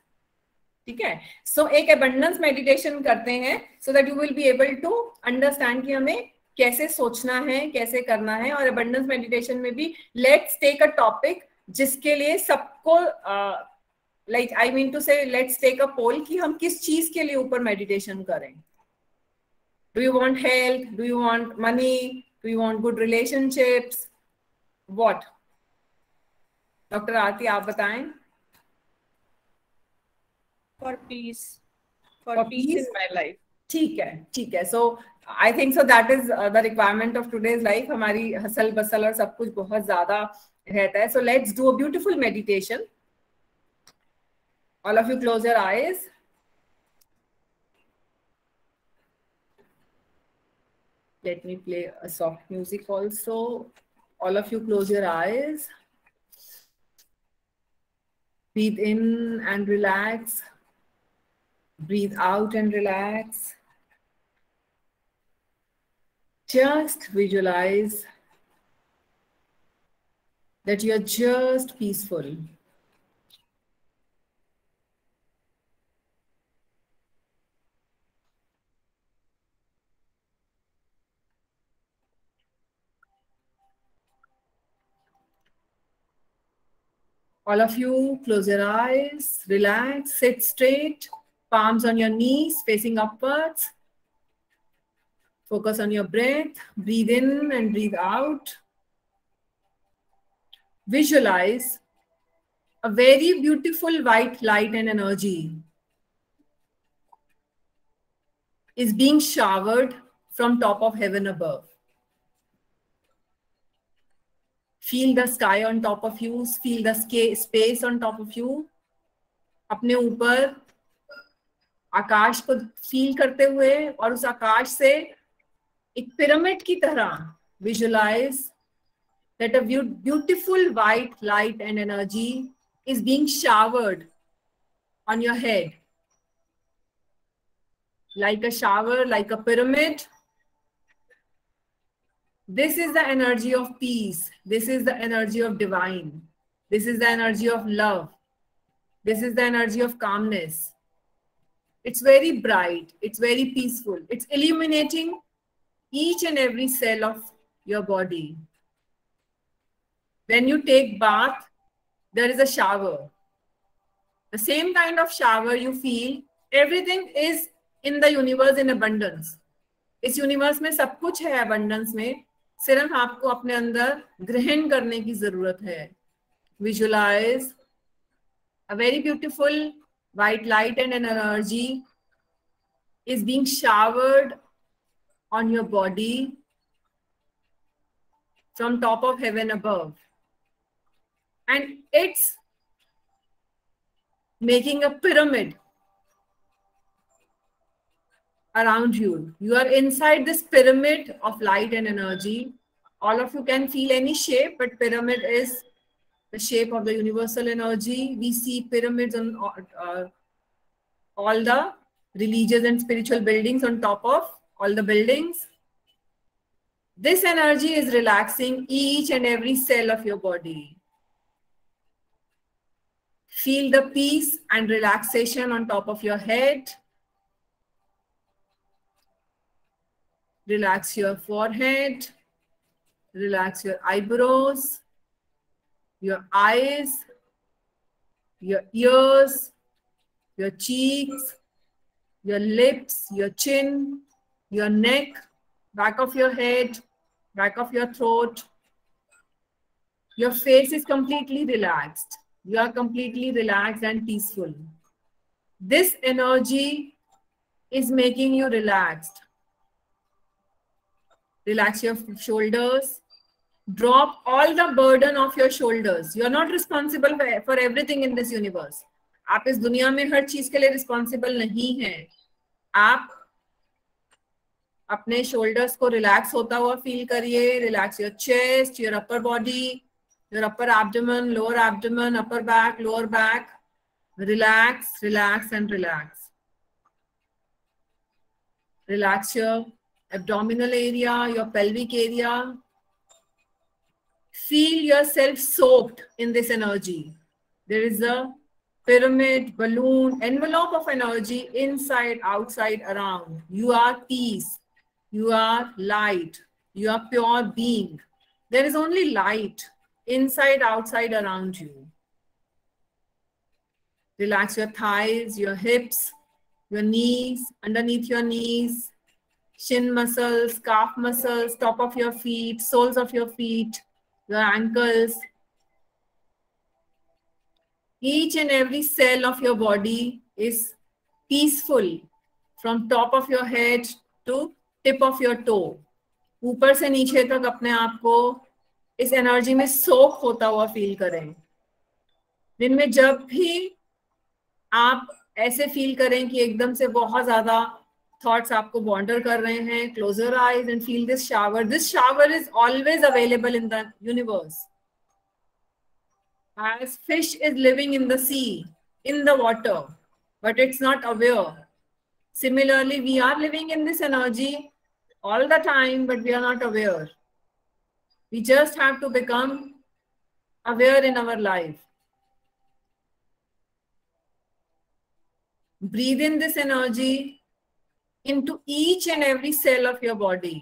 [SPEAKER 2] ठीक है, सो एक एबंडेंस मेडिटेशन करते हैं so that you will be able to understand कि हमें कैसे सोचना है, कैसे करना है. और एबंडेंस मेडिटेशन में भी लेट्स टेक अ टॉपिक जिसके लिए सबको like I mean to say, let's take a poll कि हम किस चीज के लिए ऊपर meditation करें. Do you want health? Do you want money? Do you want good relationships? What? Dr. Aarti, आप बताएं.
[SPEAKER 4] For peace.
[SPEAKER 2] For
[SPEAKER 4] For peace
[SPEAKER 2] peace?
[SPEAKER 4] in my life.
[SPEAKER 2] ठीक है. So I think so that is the requirement of today's life. हमारी hustle bustle और सब कुछ बहुत ज़्यादा रहता है. So let's do a beautiful meditation. All of you close your eyes. Let me play a soft music also. All of you close your eyes. Breathe in and relax. Breathe out and relax. Just visualize that you're just peaceful. All of you, close your eyes, relax, sit straight, palms on your knees, facing upwards. Focus on your breath, breathe in and breathe out. Visualize a very beautiful white light and energy is being showered from top of heaven above. Feel the sky on top of you, feel the space on top of you. अपने ऊपर आकाश को feel करते हुए और उस आकाश से एक pyramid की तरह visualize that a beautiful white light and energy is being showered on your head. Like a shower, like a pyramid. This is the energy of peace. This is the energy of divine. This is the energy of love. This is the energy of calmness. It's very bright. It's very peaceful. It's illuminating each and every cell of your body. When you take bath, there is a shower. The same kind of shower you feel, everything is in the universe in abundance. इस universe में सब कुछ है abundance में, सिर्फ आपको अपने अंदर ग्रहण करने की जरूरत है. Visualize a very beautiful white light and an energy is being showered on your body from top of heaven above. And it's making a pyramid around you. You are inside this pyramid of light and energy. All of you can feel any shape, but pyramid is the shape of the universal energy. We see pyramids on all the religious and spiritual buildings on top of all the buildings. This energy is relaxing each and every cell of your body. Feel the peace and relaxation on top of your head. Relax your forehead. Relax your eyebrows, your eyes, your ears, your cheeks, your lips, your chin, your neck, back of your head, back of your throat. Your face is completely relaxed. You are completely relaxed and peaceful. This energy is making you relaxed. Relax your shoulders. Drop all the burden of your shoulders. You are not responsible for everything in this universe. आप इस दुनिया में हर चीज के लिए responsible नहीं हैं. आप अपने shoulders को relax होता हुआ feel करिए. Relax your chest, your upper body, your upper abdomen, lower abdomen, upper back, lower back. Relax, relax, and relax. Relax your abdominal area, your pelvic area. Feel yourself soaked in this energy. There is a pyramid, balloon, envelope of energy inside, outside, around. You are peace. You are light. You are pure being. There is only light inside, outside, around you. Relax your thighs, your hips, your knees, underneath your knees, shin muscles, calf muscles, top of your feet, soles of your feet, your ankles. Each and every cell of your body is peaceful from top of your head to tip of your toe. ऊपर से नीचे तक अपने आप को इस energy में सोक होता हुआ फील करें. दिन में जब भी आप ऐसे फील करें कि एकदम से बहुत ज्यादा थॉट्स आपको बॉन्डर कर रहे हैं, close your eyes and feel this shower. This shower is always available in the universe. As fish is living in the sea, in the water, but it's not aware. Similarly, we are living in this energy all the time, but we are not aware. We just have to become aware in our life. Breathe in this energy into each and every cell of your body.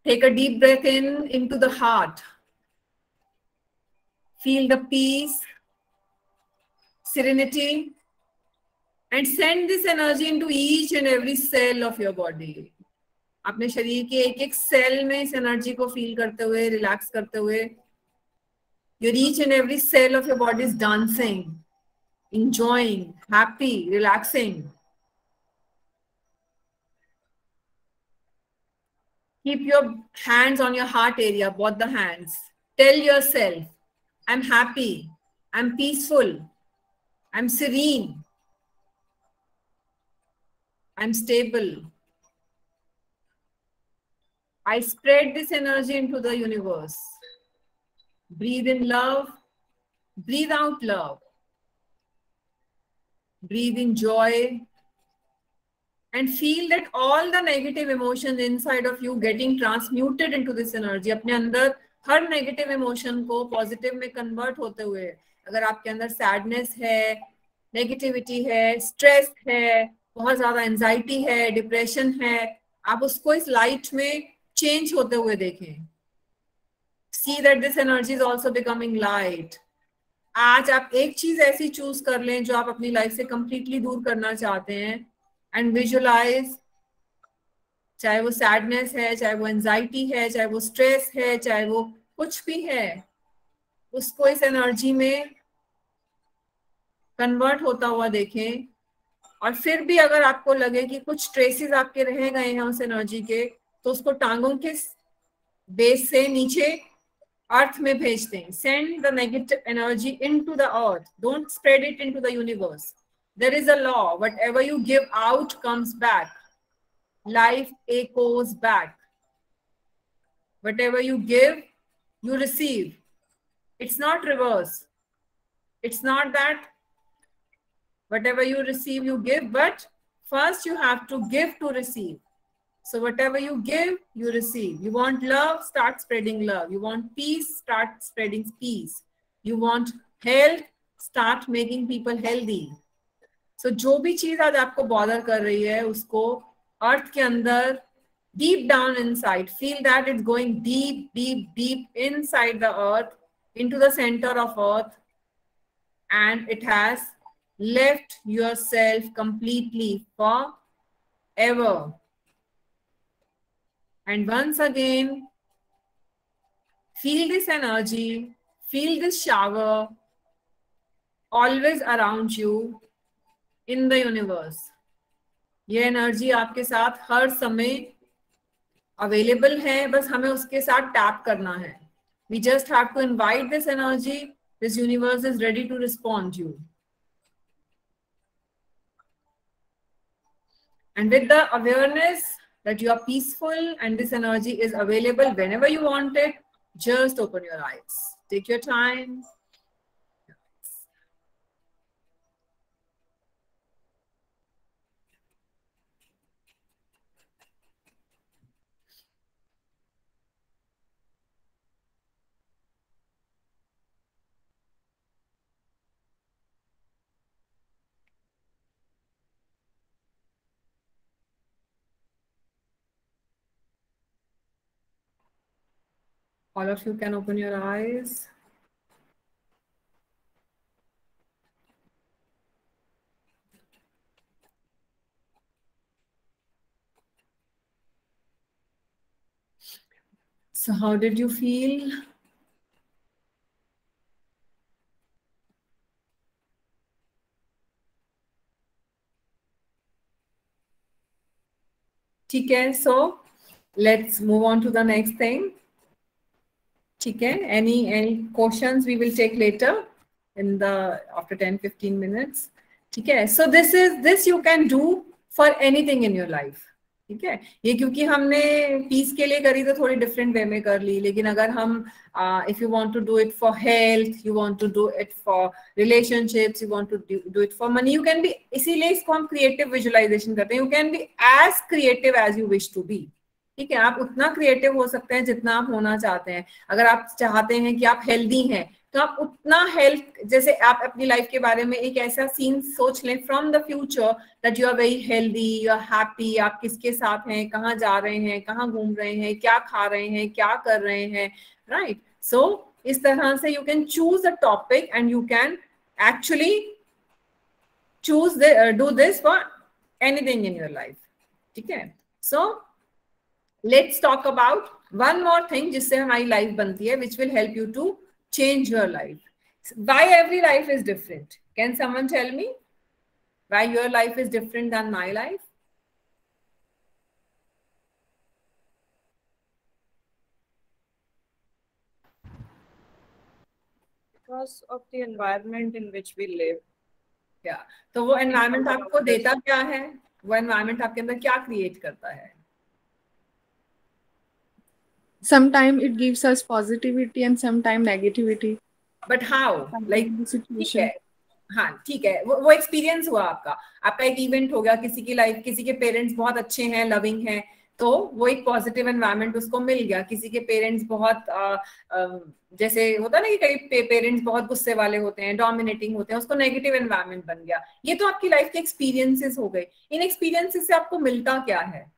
[SPEAKER 2] Take a deep breath in into the heart. Feel the peace, serenity, and send this energy into each and every cell of your body. अपने शरीर के एक एक cell में इस energy को feel करते हुए, रिलैक्स करते हुए, your each and every cell of your body is dancing, enjoying, happy, relaxing. Keep your hands on your heart area, both the hands. Tell yourself, I'm happy, I'm peaceful, I'm serene, I'm stable. I spread this energy into the universe. Breathe in love, breathe out love. Breathe in joy and feel that all the negative emotions inside of you getting transmuted into this energy. अपने अंदर हर negative emotion को positive में convert होते हुए, अगर आपके अंदर sadness है, नेगेटिविटी है, स्ट्रेस है, बहुत ज्यादा एंजाइटी है, डिप्रेशन है, आप उसको इस लाइट में चेंज होते हुए देखें. See that this energy is also becoming light. आज आप एक चीज ऐसी चूज कर लें जो आप अपनी लाइफ से कंप्लीटली दूर करना चाहते हैं एंड विजुअलाइज, चाहे वो सैडनेस है, चाहे वो एंजाइटी है, चाहे वो स्ट्रेस है, चाहे वो कुछ भी है, उसको इस एनर्जी में कन्वर्ट होता हुआ देखें. और फिर भी अगर आपको लगे कि कुछ ट्रेसेस आपके रह गए हैं उस एनर्जी के, तो उसको टांगों के बेस से नीचे अर्थ में भेज दें. Send the negative energy into the earth, don't spread it into the universe. There is a law, whatever you give out comes back. Life echoes back. Whatever you give, you receive. It's not reverse. It's not that whatever you receive, you give, but first you have to give to receive. So whatever you give, you receive. You want love, start spreading love. You want peace, start spreading peace. You want health, start making people healthy. So जो भी चीज आज आपको bother कर रही है, उसको अर्थ के अंदर deep down inside, feel that it's going deep, deep, deep inside the earth, into the center of earth, and it has left yourself completely forever. And once again, feel this energy, feel this shower always around you in the universe. ये energy आपके साथ हर समय available है, बस हमें उसके साथ tap करना है. We just have to invite this energy. This universe is ready to respond you. And with the awareness that you are peaceful and this energy is available whenever you want it, just open your eyes, take your time. All of you can open your eyes. So how did you feel? ठीक है, so let's move on to the next thing. ठीक है, any questions we will take later in the after 10-15 minutes. ठीक है, so this you can do for anything in your life. ठीक है, ये क्योंकि हमने पीस के लिए करी तो थोड़ी डिफरेंट वे में कर ली, लेकिन अगर हम if you want to do it for health, you want to do it for relationships, you want to do it for money, you can be, इसीलिए इसको हम क्रिएटिव विजुअलाइजेशन करते हैं, you can be as creative as you wish to be. ठीक है, आप उतना creative हो सकते हैं जितना आप होना चाहते हैं. अगर आप चाहते हैं कि आप हेल्दी हैं तो आप उतना हेल्थ, जैसे आप अपनी लाइफ के बारे में एक ऐसा सीन सोच लें from the future that you are very healthy, you are happy, आप किसके साथ हैं, कहाँ जा रहे हैं, कहाँ घूम रहे हैं, क्या खा रहे हैं, क्या कर रहे हैं, राइट. सो इस तरह से you can choose a topic and you can actually choose do this for anything in your life. ठीक है, so let's talk about one more thing जिससे हमारी लाइफ बनती है, which will help you to change your life. Why every life is different? Can someone tell me why your life is different than my life?
[SPEAKER 4] Because of the environment in which we live.
[SPEAKER 2] Yeah. तो वो environment आपको देता क्या है? वो environment आपके अंदर क्या create करता है?
[SPEAKER 6] Sometimes it gives us positivity and sometimes negativity.
[SPEAKER 2] But how? Like situation. हाँ ठीक है, वो एक्सपीरियंस हुआ आपका एक इवेंट हो गया, किसी की लाइफ, किसी के पेरेंट्स बहुत अच्छे हैं, लविंग हैं, तो वो एक पॉजिटिव एनवायरनमेंट उसको मिल गया. किसी के पेरेंट्स बहुत जैसे होता है ना कि कई पेरेंट्स बहुत गुस्से वाले होते हैं, डोमिनेटिंग होते हैं, उसको नेगेटिव एनवायरनमेंट बन गया. ये तो आपकी लाइफ के एक्सपीरियंसेस हो गए. इन एक्सपीरियंसेस से आपको मिलता क्या है?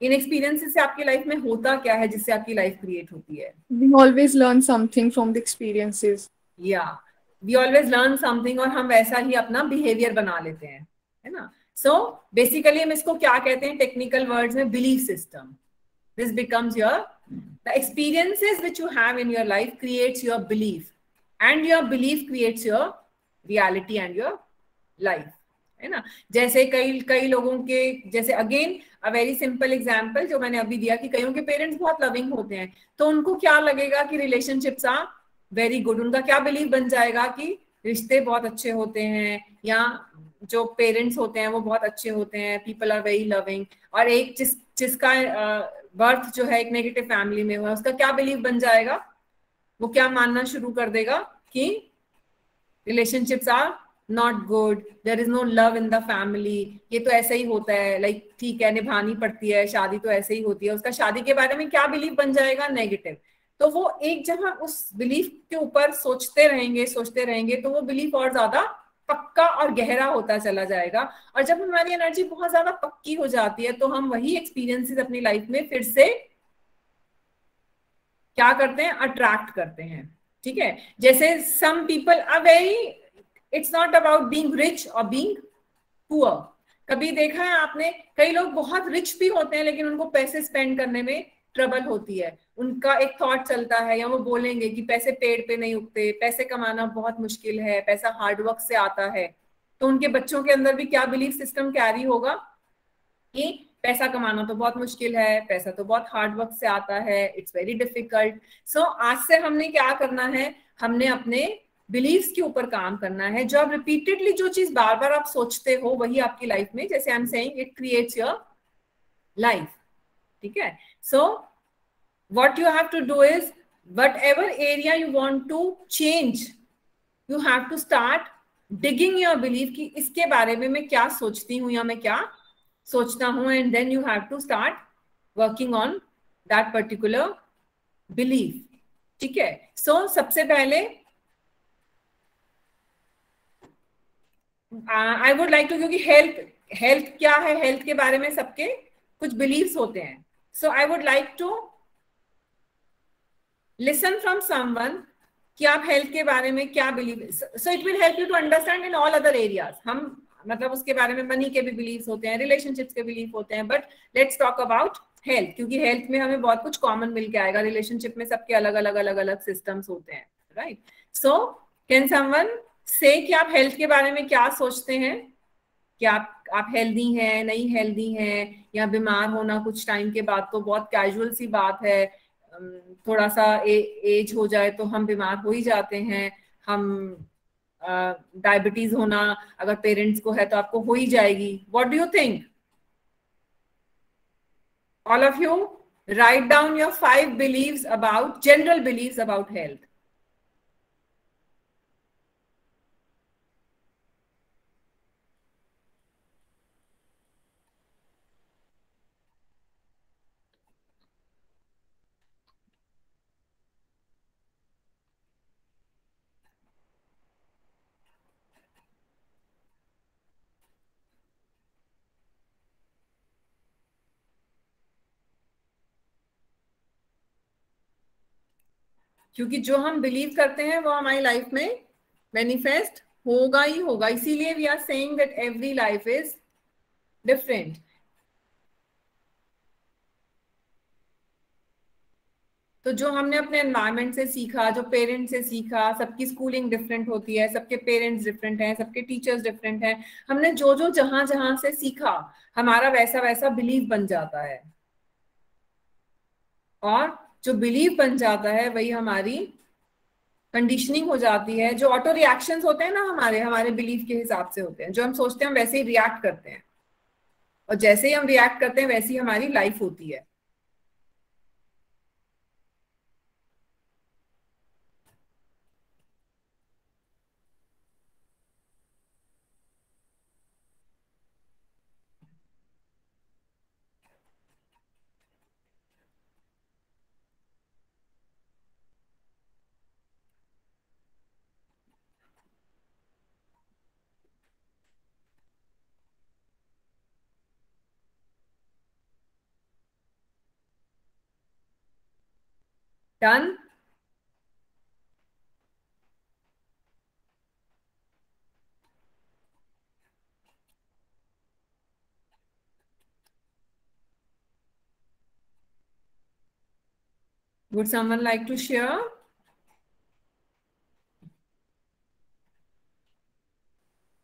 [SPEAKER 2] इन एक्सपीरियंसेस से आपकी लाइफ में होता क्या है जिससे आपकी लाइफ क्रिएट होती है?
[SPEAKER 6] We always learn something from the experiences.
[SPEAKER 2] Yeah, we always learn something, और हम वैसा ही अपना बिहेवियर बना लेते हैं, है ना. सो बेसिकली हम इसको क्या कहते हैं टेक्निकल वर्ड्स में? Belief system. This becomes your, the experiences which you have in your life creates your belief, and your belief creates your reality and your life, है ना. जैसे कई लोगों के, जैसे again a very simple example जो मैंने अभी दिया कि कईयों के पेरेंट्स बहुत लविंग होते हैं, तो उनको क्या लगेगा कि रिलेशनशिप्स आर वेरी गुड. उनका क्या बिलीव बन जाएगा कि रिश्ते बहुत अच्छे होते हैं, या जो पेरेंट्स होते हैं वो बहुत अच्छे होते हैं, पीपल आर वेरी लविंग. और एक जिसका बर्थ जो है एक नेगेटिव फैमिली में हुआ, उसका क्या बिलीव बन जाएगा? वो क्या मानना शुरू कर देगा कि relationships are not good, there is no love in the family, ये तो ऐसा ही होता है, लाइक ठीक है निभानी पड़ती है, शादी तो ऐसे ही होती है. उसका शादी के बारे में क्या बिलीव बन जाएगा? नेगेटिव. तो वो एक जब हम उस बिलीफ के ऊपर सोचते रहेंगे तो वो बिलीफ और ज्यादा पक्का और गहरा होता चला जाएगा. और जब हमारी एनर्जी बहुत ज्यादा पक्की हो जाती है तो हम वही एक्सपीरियंसेस अपनी लाइफ में फिर से क्या करते हैं? अट्रैक्ट करते हैं. ठीक है, जैसे some people are very, it's not about being rich और बीइंग पुअर. कभी देखा है आपने, कई लोग बहुत रिच भी होते हैं लेकिन उनको पैसे स्पेंड करने में ट्रबल होती है. उनका एक थॉट चलता है, या वो बोलेंगे कि पैसे पेड़ पे नहीं उगते, पैसे कमाना बहुत मुश्किल है, पैसा हार्डवर्क से आता है. तो उनके बच्चों के अंदर भी क्या बिलीफ सिस्टम कैरी होगा कि पैसा कमाना तो बहुत मुश्किल है, पैसा तो बहुत हार्डवर्क से आता है, इट्स वेरी डिफिकल्ट. सो आज से हमने क्या करना है? हमने अपने बिलीव्स के ऊपर काम करना है. जो आप रिपीटेडली जो चीज बार बार आप सोचते हो वही आपकी लाइफ में, जैसे आई am saying, it creates your life. ठीक है, सो what you have to do is, whatever area you want to change, you have to start digging your belief कि इसके बारे में मैं क्या सोचती हूँ या मैं क्या सोचता हूँ, and then you have to start working on that particular belief. ठीक है, so सबसे पहले I would like to, क्योंकि हेल्थ क्या है, हेल्थ के बारे में सबके कुछ बिलीव्स होते हैं. So I would like to listen from someone कि आप हेल्थ के बारे में क्या believe. So it will help you to understand in all other areas. हम मतलब उसके बारे में मनी के भी बिलीव्स होते हैं, रिलेशनशिप्स के बिलीव होते हैं, but let's talk about health, क्योंकि हेल्थ में हमें बहुत कुछ कॉमन मिल के आएगा, रिलेशनशिप में सबके अलग अलग अलग अलग सिस्टम्स होते हैं, राइट? सो कैन समवन से कि आप हेल्थ के बारे में क्या सोचते हैं, कि आप हेल्दी हैं, नहीं हेल्दी हैं, या बीमार होना कुछ टाइम के बाद तो बहुत कैजुअल सी बात है, थोड़ा सा एज हो जाए तो हम बीमार हो ही जाते हैं, हम डायबिटीज होना अगर पेरेंट्स को है तो आपको हो ही जाएगी. What do you think? All of you, write down your 5 beliefs about, general beliefs about health. क्योंकि जो हम बिलीव करते हैं वो हमारी लाइफ में मैनिफेस्ट होगा ही होगा. इसीलिए we are saying that every life is different. तो जो हमने अपने एनवायरनमेंट से सीखा, जो पेरेंट्स से सीखा, सबकी स्कूलिंग डिफरेंट होती है, सबके पेरेंट्स डिफरेंट हैं, सबके टीचर्स डिफरेंट हैं, हमने जो जो जहां जहां से सीखा हमारा वैसा वैसा बिलीव बन जाता है, और जो बिलीव बन जाता है वही हमारी कंडीशनिंग हो जाती है. जो ऑटो रिएक्शंस होते हैं ना हमारे बिलीव के हिसाब से होते हैं, जो हम सोचते हैं हम वैसे ही रिएक्ट करते हैं, और जैसे ही हम रिएक्ट करते हैं वैसी हमारी लाइफ होती है. Done? Would someone like to share?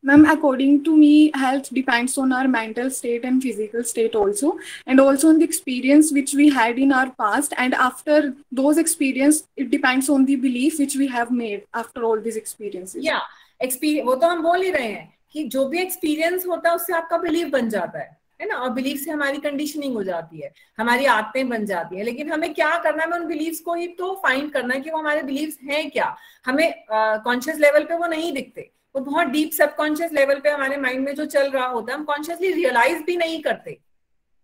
[SPEAKER 6] Ma'am, according to me, health depends on our mental state and physical state also, and also on the experience which we had in our past. And after those experience, it depends on the belief which we have made after all these experiences.
[SPEAKER 2] Yeah, experience, वो तो हम बोल ही रहे हैं कि जो भी experience होता है उससे आपका बिलीफ बन जाता है ना, और बिलीफ से हमारी कंडीशनिंग हो जाती है, हमारी आदतें बन जाती हैं. लेकिन हमें क्या करना है, हमें उन बिलीफ्स को ही तो फाइंड करना है कि वो हमारे बिलीफ्स हैं क्या. हमें कॉन्शियस लेवल पे वो नहीं दिखते, वो बहुत डीप सबकॉन्शियस लेवल पे हमारे माइंड में जो चल रहा होता है हम कॉन्शियसली रियलाइज भी नहीं करते,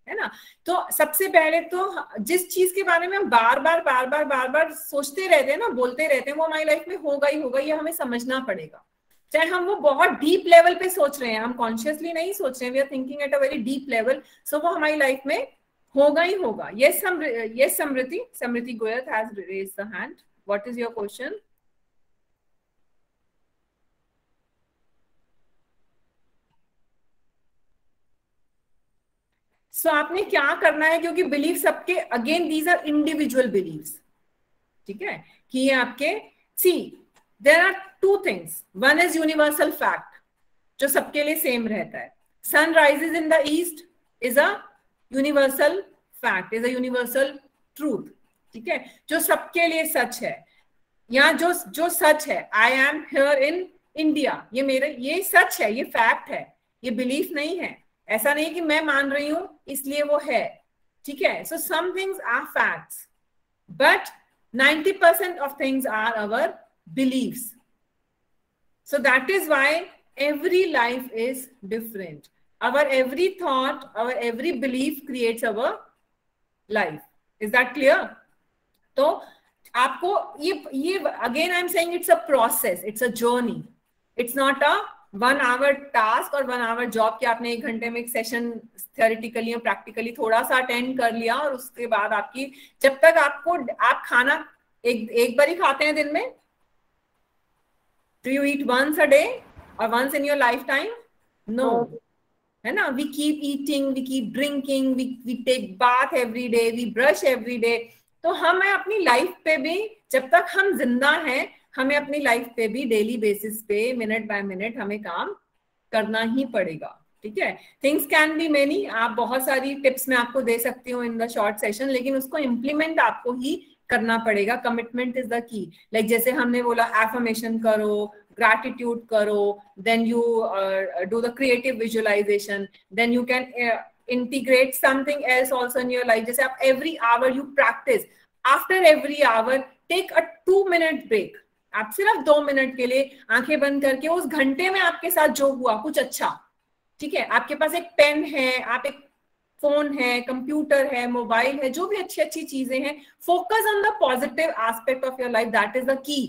[SPEAKER 2] है ना. तो सबसे पहले तो जिस चीज के बारे में हम बार बार सोचते रहते हैं ना, बोलते रहते हैं, वो हमारी लाइफ में होगा ही होगा, ये हमें समझना पड़ेगा. चाहे हम वो बहुत डीप लेवल पे सोच रहे हैं, हम कॉन्शियसली नहीं सोच रहे हैं, we are thinking at a very deep level, so वो हमारी लाइफ में होगा ही होगा. Yes Smriti Goyal has raised the hand. What is your question? So आपने क्या करना है, क्योंकि बिलीफ सबके, again these are individual beliefs, ठीक है, कि ये आपके, see there are two things. One is universal fact, जो सबके लिए सेम रहता है. Sun rises in the east is a universal fact, is a universal truth, ठीक है, जो सबके लिए सच है. यहाँ जो सच है, I am here in India, ये मेरे, ये सच है, ये फैक्ट है, ये बिलीफ नहीं है. ऐसा नहीं कि मैं मान रही हूं इसलिए वो है, ठीक है. So some things are facts, but 90% of things are our beliefs. So that is why every life is different. Our every thought, our every belief creates our life. Is that clear? तो आपको ये again I am saying it's a process, it's a journey, it's not a 1 hour task or 1 our job कि आपने 1 घंटे में एक session theoretically और practically थोड़ा सा अटेंड कर लिया और उसके बाद आपकी, जब तक आप खाना एक बार ही खाते हैं दिन में, do you eat once a day or once in your life time? No. है ना, we keep eating, we keep drinking, we take bath every day, we brush every day. तो हमें अपनी लाइफ पे भी, जब तक हम जिंदा हैं, हमें अपनी लाइफ पे भी डेली बेसिस पे मिनट बाय मिनट हमें काम करना ही पड़ेगा। ठीक है, थिंग्स कैन बी मेनी, आप बहुत सारी टिप्स मैं आपको दे सकती हूँ इन द शॉर्ट सेशन, लेकिन उसको इम्प्लीमेंट आपको ही करना पड़ेगा। Commitment is the key. Like जैसे हमने बोला एफर्मेशन करो, ग्रैटिट्यूड करो, then you do the creative visualization, then you can integrate something else also in your life. जैसे आप every hour you practice, after every hour take a 2-minute break. आप सिर्फ 2 minute के लिए आंखें बंद करके उस घंटे में आपके साथ जो हुआ कुछ अच्छा, ठीक है, आपके पास एक पेन है, आप एक फोन है, कंप्यूटर है, मोबाइल है, जो भी अच्छी अच्छी चीजें हैं, focus on the positive aspect of your life. That is the की,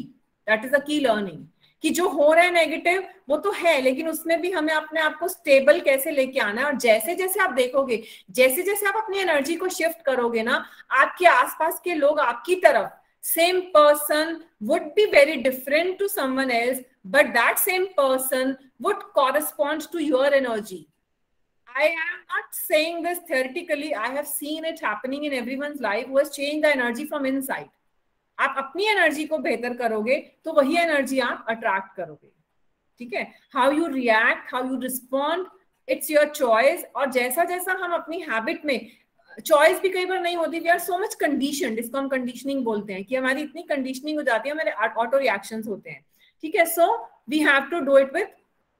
[SPEAKER 2] दैट इज द की लर्निंग। कि जो हो रहा है नेगेटिव वो तो है, लेकिन उसमें भी हमें अपने आप को स्टेबल कैसे लेके आना है। और जैसे जैसे आप देखोगे, जैसे जैसे आप अपनी एनर्जी को शिफ्ट करोगे ना, आपके आसपास के लोग आपकी तरफ, same person would be very different to someone else, but that same person would correspond to your energy. I am not saying this theoretically. I have seen it happening in everyone's life who has changed the energy from inside. आप अपनी energy को बेहतर करोगे तो वही energy आप attract करोगे। ठीक है, how you react, how you respond, it's your choice. और जैसा जैसा हम अपनी हैबिट में, चॉइस भी कई बार नहीं होती, we are so much conditioned, इसको हम कंडीशनिंग बोलते हैं, कि हमारी इतनी कंडीशनिंग हो जाती है, हमारे ऑटो रिएक्शंस होते हैं। ठीक है, so we have to do it with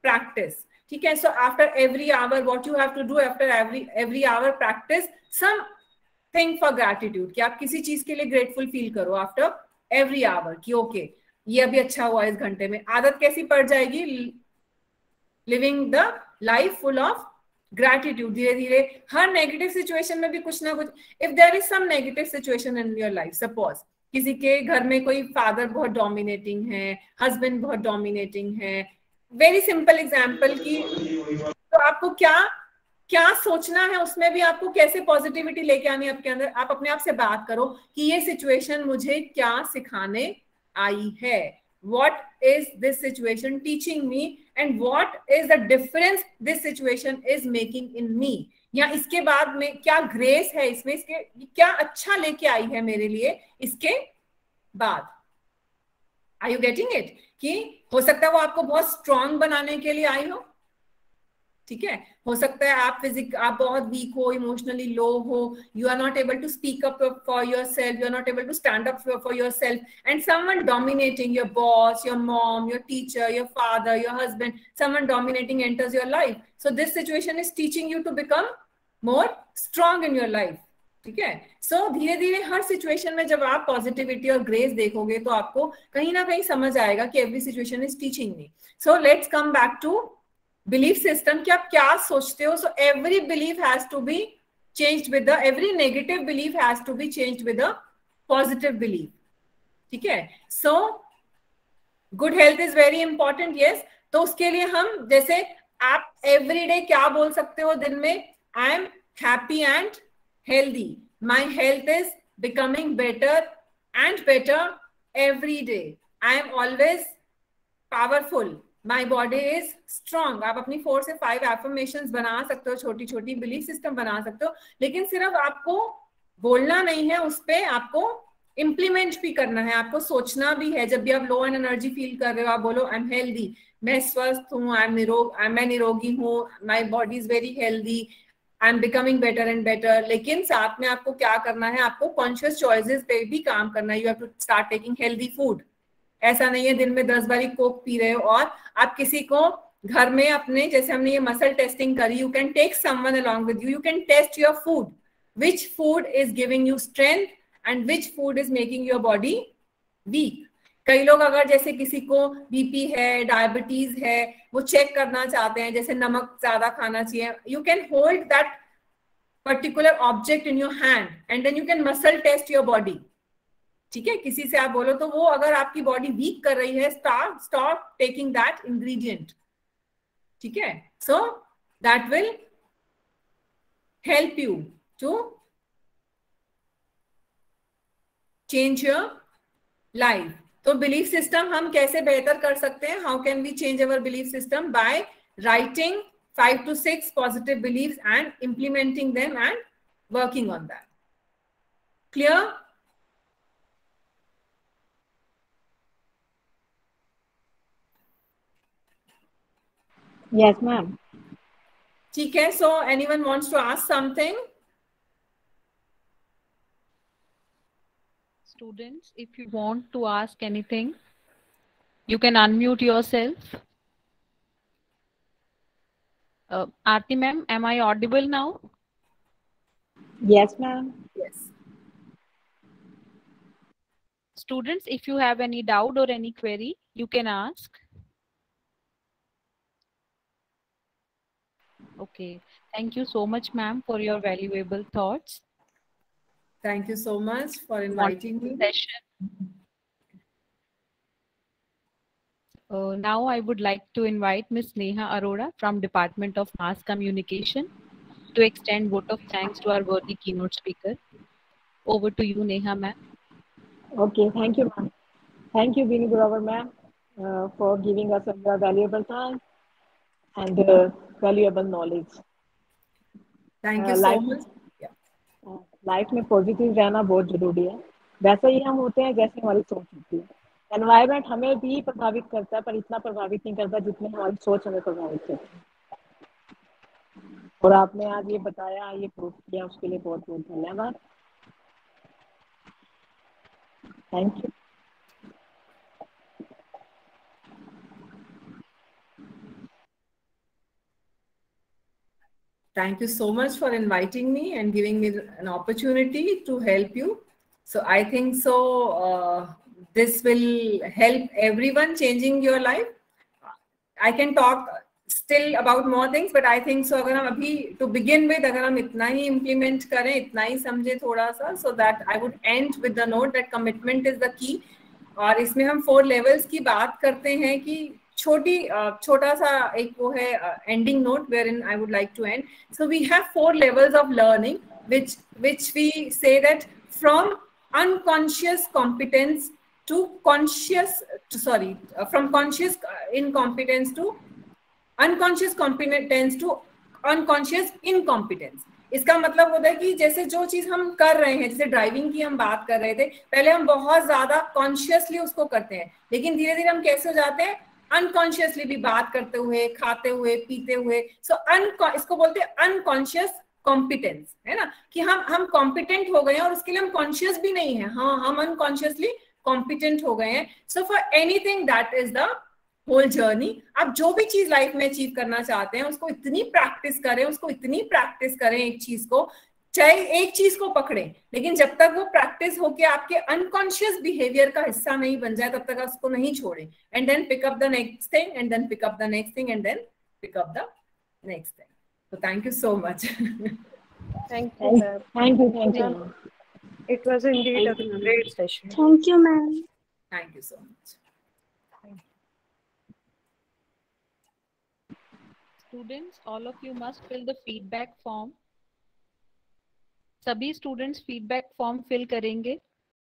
[SPEAKER 2] practice. ठीक है, so after every hour what you have to do, after every hour practice some think for gratitude, कि आप किसी चीज के लिए ग्रेटफुल फील करो आफ्टर एवरी आवर, कि ओके ये अभी अच्छा हुआ इस घंटे में। आदत कैसी पड़ जाएगी, living the life full of gratitude. धीरे धीरे हर नेगेटिव सिचुएशन में भी कुछ ना कुछ, if there is some negative situation in your life, suppose किसी के घर में कोई फादर बहुत डोमिनेटिंग है, हस्बैंड बहुत डोमिनेटिंग है, वेरी सिंपल एग्जाम्पल, की तो आपको क्या सोचना है, उसमें भी आपको कैसे पॉजिटिविटी लेके आनी है आपके अंदर। आप अपने आप से बात करो कि ये सिचुएशन मुझे क्या सिखाने आई है, what is this situation teaching me, and what is the difference this situation is making in me, या इसके बाद में क्या ग्रेस है इसमें, इसके क्या अच्छा लेके आई है मेरे लिए इसके बाद। Are you getting it? कि हो सकता है वो आपको बहुत स्ट्रांग बनाने के लिए आई हो। ठीक है, हो सकता है आप बहुत वीक हो, इमोशनली लो हो, you are not able to speak up for yourself, you are not able to stand up for yourself, and someone dominating, your boss, your mom, your teacher, your father, your husband, someone dominating enters your life. So this situation is teaching you to become more strong in your life. ठीक है, सो धीरे धीरे हर situation में जब आप positivity और grace देखोगे तो आपको कहीं ना कहीं समझ आएगा कि every situation is teaching me. So let's come back to belief system, कि आप क्या सोचते हो। So every belief has to be changed with the, every negative belief has to be changed with the positive belief. ठीक है, so good health is very important, yes. तो उसके लिए हम, जैसे आप एवरी डे क्या बोल सकते हो दिन में, I am happy and healthy, my health is becoming better and better every day, I am always powerful, my body is strong। आप अपनी 4 से 5 affirmations बना सकते हो, छोटी छोटी बिलीफ सिस्टम बना सकते हो, लेकिन सिर्फ आपको बोलना नहीं है, उस पे आपको इम्प्लीमेंट भी करना है, आपको सोचना भी है। जब भी आप लो एनर्जी फील कर रहे हो, आप बोलो आई एम हेल्दी, मैं स्वस्थ हूँ, मैं निरोगी हूँ, my body is very healthy, I am becoming better and better. लेकिन साथ में आपको क्या करना है, आपको कॉन्शियस चॉइसेस पे भी काम करना है। You have to start taking healthy food. ऐसा नहीं है दिन में 10 बारी कोक पी रहे हो और आप किसी को घर में अपने, जैसे हमने ये मसल टेस्टिंग करी, you can take someone along with you can test your food, which food is giving you strength and which food is making your body weak. कई लोग अगर जैसे किसी को बीपी है, डायबिटीज है, वो चेक करना चाहते हैं, जैसे नमक ज्यादा खाना चाहिए, you can hold that particular object in your hand and then you can muscle test your body. ठीक है, किसी से आप बोलो तो वो अगर आपकी बॉडी वीक कर रही है, स्टॉप टेकिंग दैट इंग्रेडिएंट। ठीक है, so that will help you to change your life. तो बिलीफ सिस्टम हम कैसे बेहतर कर सकते हैं, how can we change our belief system? By writing 5 to 6 positive beliefs and implementing them and working on that. Clear?
[SPEAKER 8] Yes, ma'am.
[SPEAKER 2] ठीक है, so anyone wants to ask something?
[SPEAKER 9] Students, if you want to ask anything, you can unmute yourself. Aarti ma'am, am I audible now?
[SPEAKER 8] Yes, ma'am.
[SPEAKER 2] Yes.
[SPEAKER 9] Students, if you have any doubt or any query, you can ask. Okay. Thank you so much, ma'am, for your valuable thoughts.
[SPEAKER 2] Thank you so much for inviting me.
[SPEAKER 9] Session. Now I would like to invite Ms. Neha Arora from Department of Mass Communication to extend vote of thanks to our worthy keynote speaker. Over to you, Neha ma'am.
[SPEAKER 8] Okay, thank you, ma'am. Thank you, Bini Grover ma'am, for giving us your valuable time and valuable knowledge.
[SPEAKER 2] Thank you so much.
[SPEAKER 8] Life में positive रहना बहुत जरूरी है. वैसे ही हम होते हैं जैसे हमारी सोच होती है. एनवायरनमेंट हमें भी प्रभावित करता है, पर इतना प्रभावित नहीं करता जितने हमारी सोच हमें प्रभावित करती है. और आपने आज ये बताया, ये प्रूफ किया, उसके लिए बहुत बहुत धन्यवाद. Thank you.
[SPEAKER 2] Thank you so much for inviting me and giving me an opportunity to help you. So I think so this will help everyone changing your life. I can talk still about more things, but I think so अगर हम अभी to begin with अगर हम इतना ही implement करें, इतना ही समझे थोड़ा सा, so that I would end with the note that commitment is the key. और इसमें हम 4 levels की बात करते हैं कि छोटा सा एक वो है ending note wherein I would like to end. So we have 4 levels of learning, which we say that from unconscious competence to conscious, from conscious incompetence to unconscious competence to unconscious incompetence. इसका मतलब होता है कि जैसे जो चीज हम कर रहे हैं, जैसे ड्राइविंग की हम बात कर रहे थे, पहले हम बहुत ज्यादा कॉन्शियसली उसको करते हैं, लेकिन धीरे धीरे हम कैसे हो जाते हैं, अनकॉन्शियसली भी बात करते हुए, खाते हुए, पीते हुए. सो इसको बोलते हैं अनकॉन्शियस कॉम्पिटेंस, है ना, कि हम कॉम्पिटेंट हो गए हैं और उसके लिए हम कॉन्शियस भी नहीं है. हाँ, हम अनकॉन्शियसली कॉम्पिटेंट हो गए हैं. So for anything that is the whole journey. आप जो भी चीज लाइफ में अचीव करना चाहते हैं, उसको इतनी प्रैक्टिस करें, एक चीज को, चाहे एक चीज को पकड़ें, लेकिन जब तक वो प्रैक्टिस होके आपके अनकॉन्शियस बिहेवियर का हिस्सा नहीं बन जाए, तब तक आप उसको नहीं छोड़ें. And then pick up the next thing, and then pick up the next thing, and then pick up the next thing. So thank you so much.
[SPEAKER 4] Thank you, ma'am.
[SPEAKER 8] Thank you.
[SPEAKER 4] It was indeed a great session.
[SPEAKER 7] Thank you, ma'am.
[SPEAKER 2] Thank you so much.
[SPEAKER 9] Students, all of you must fill the feedback form. सभी students feedback form fill करेंगे.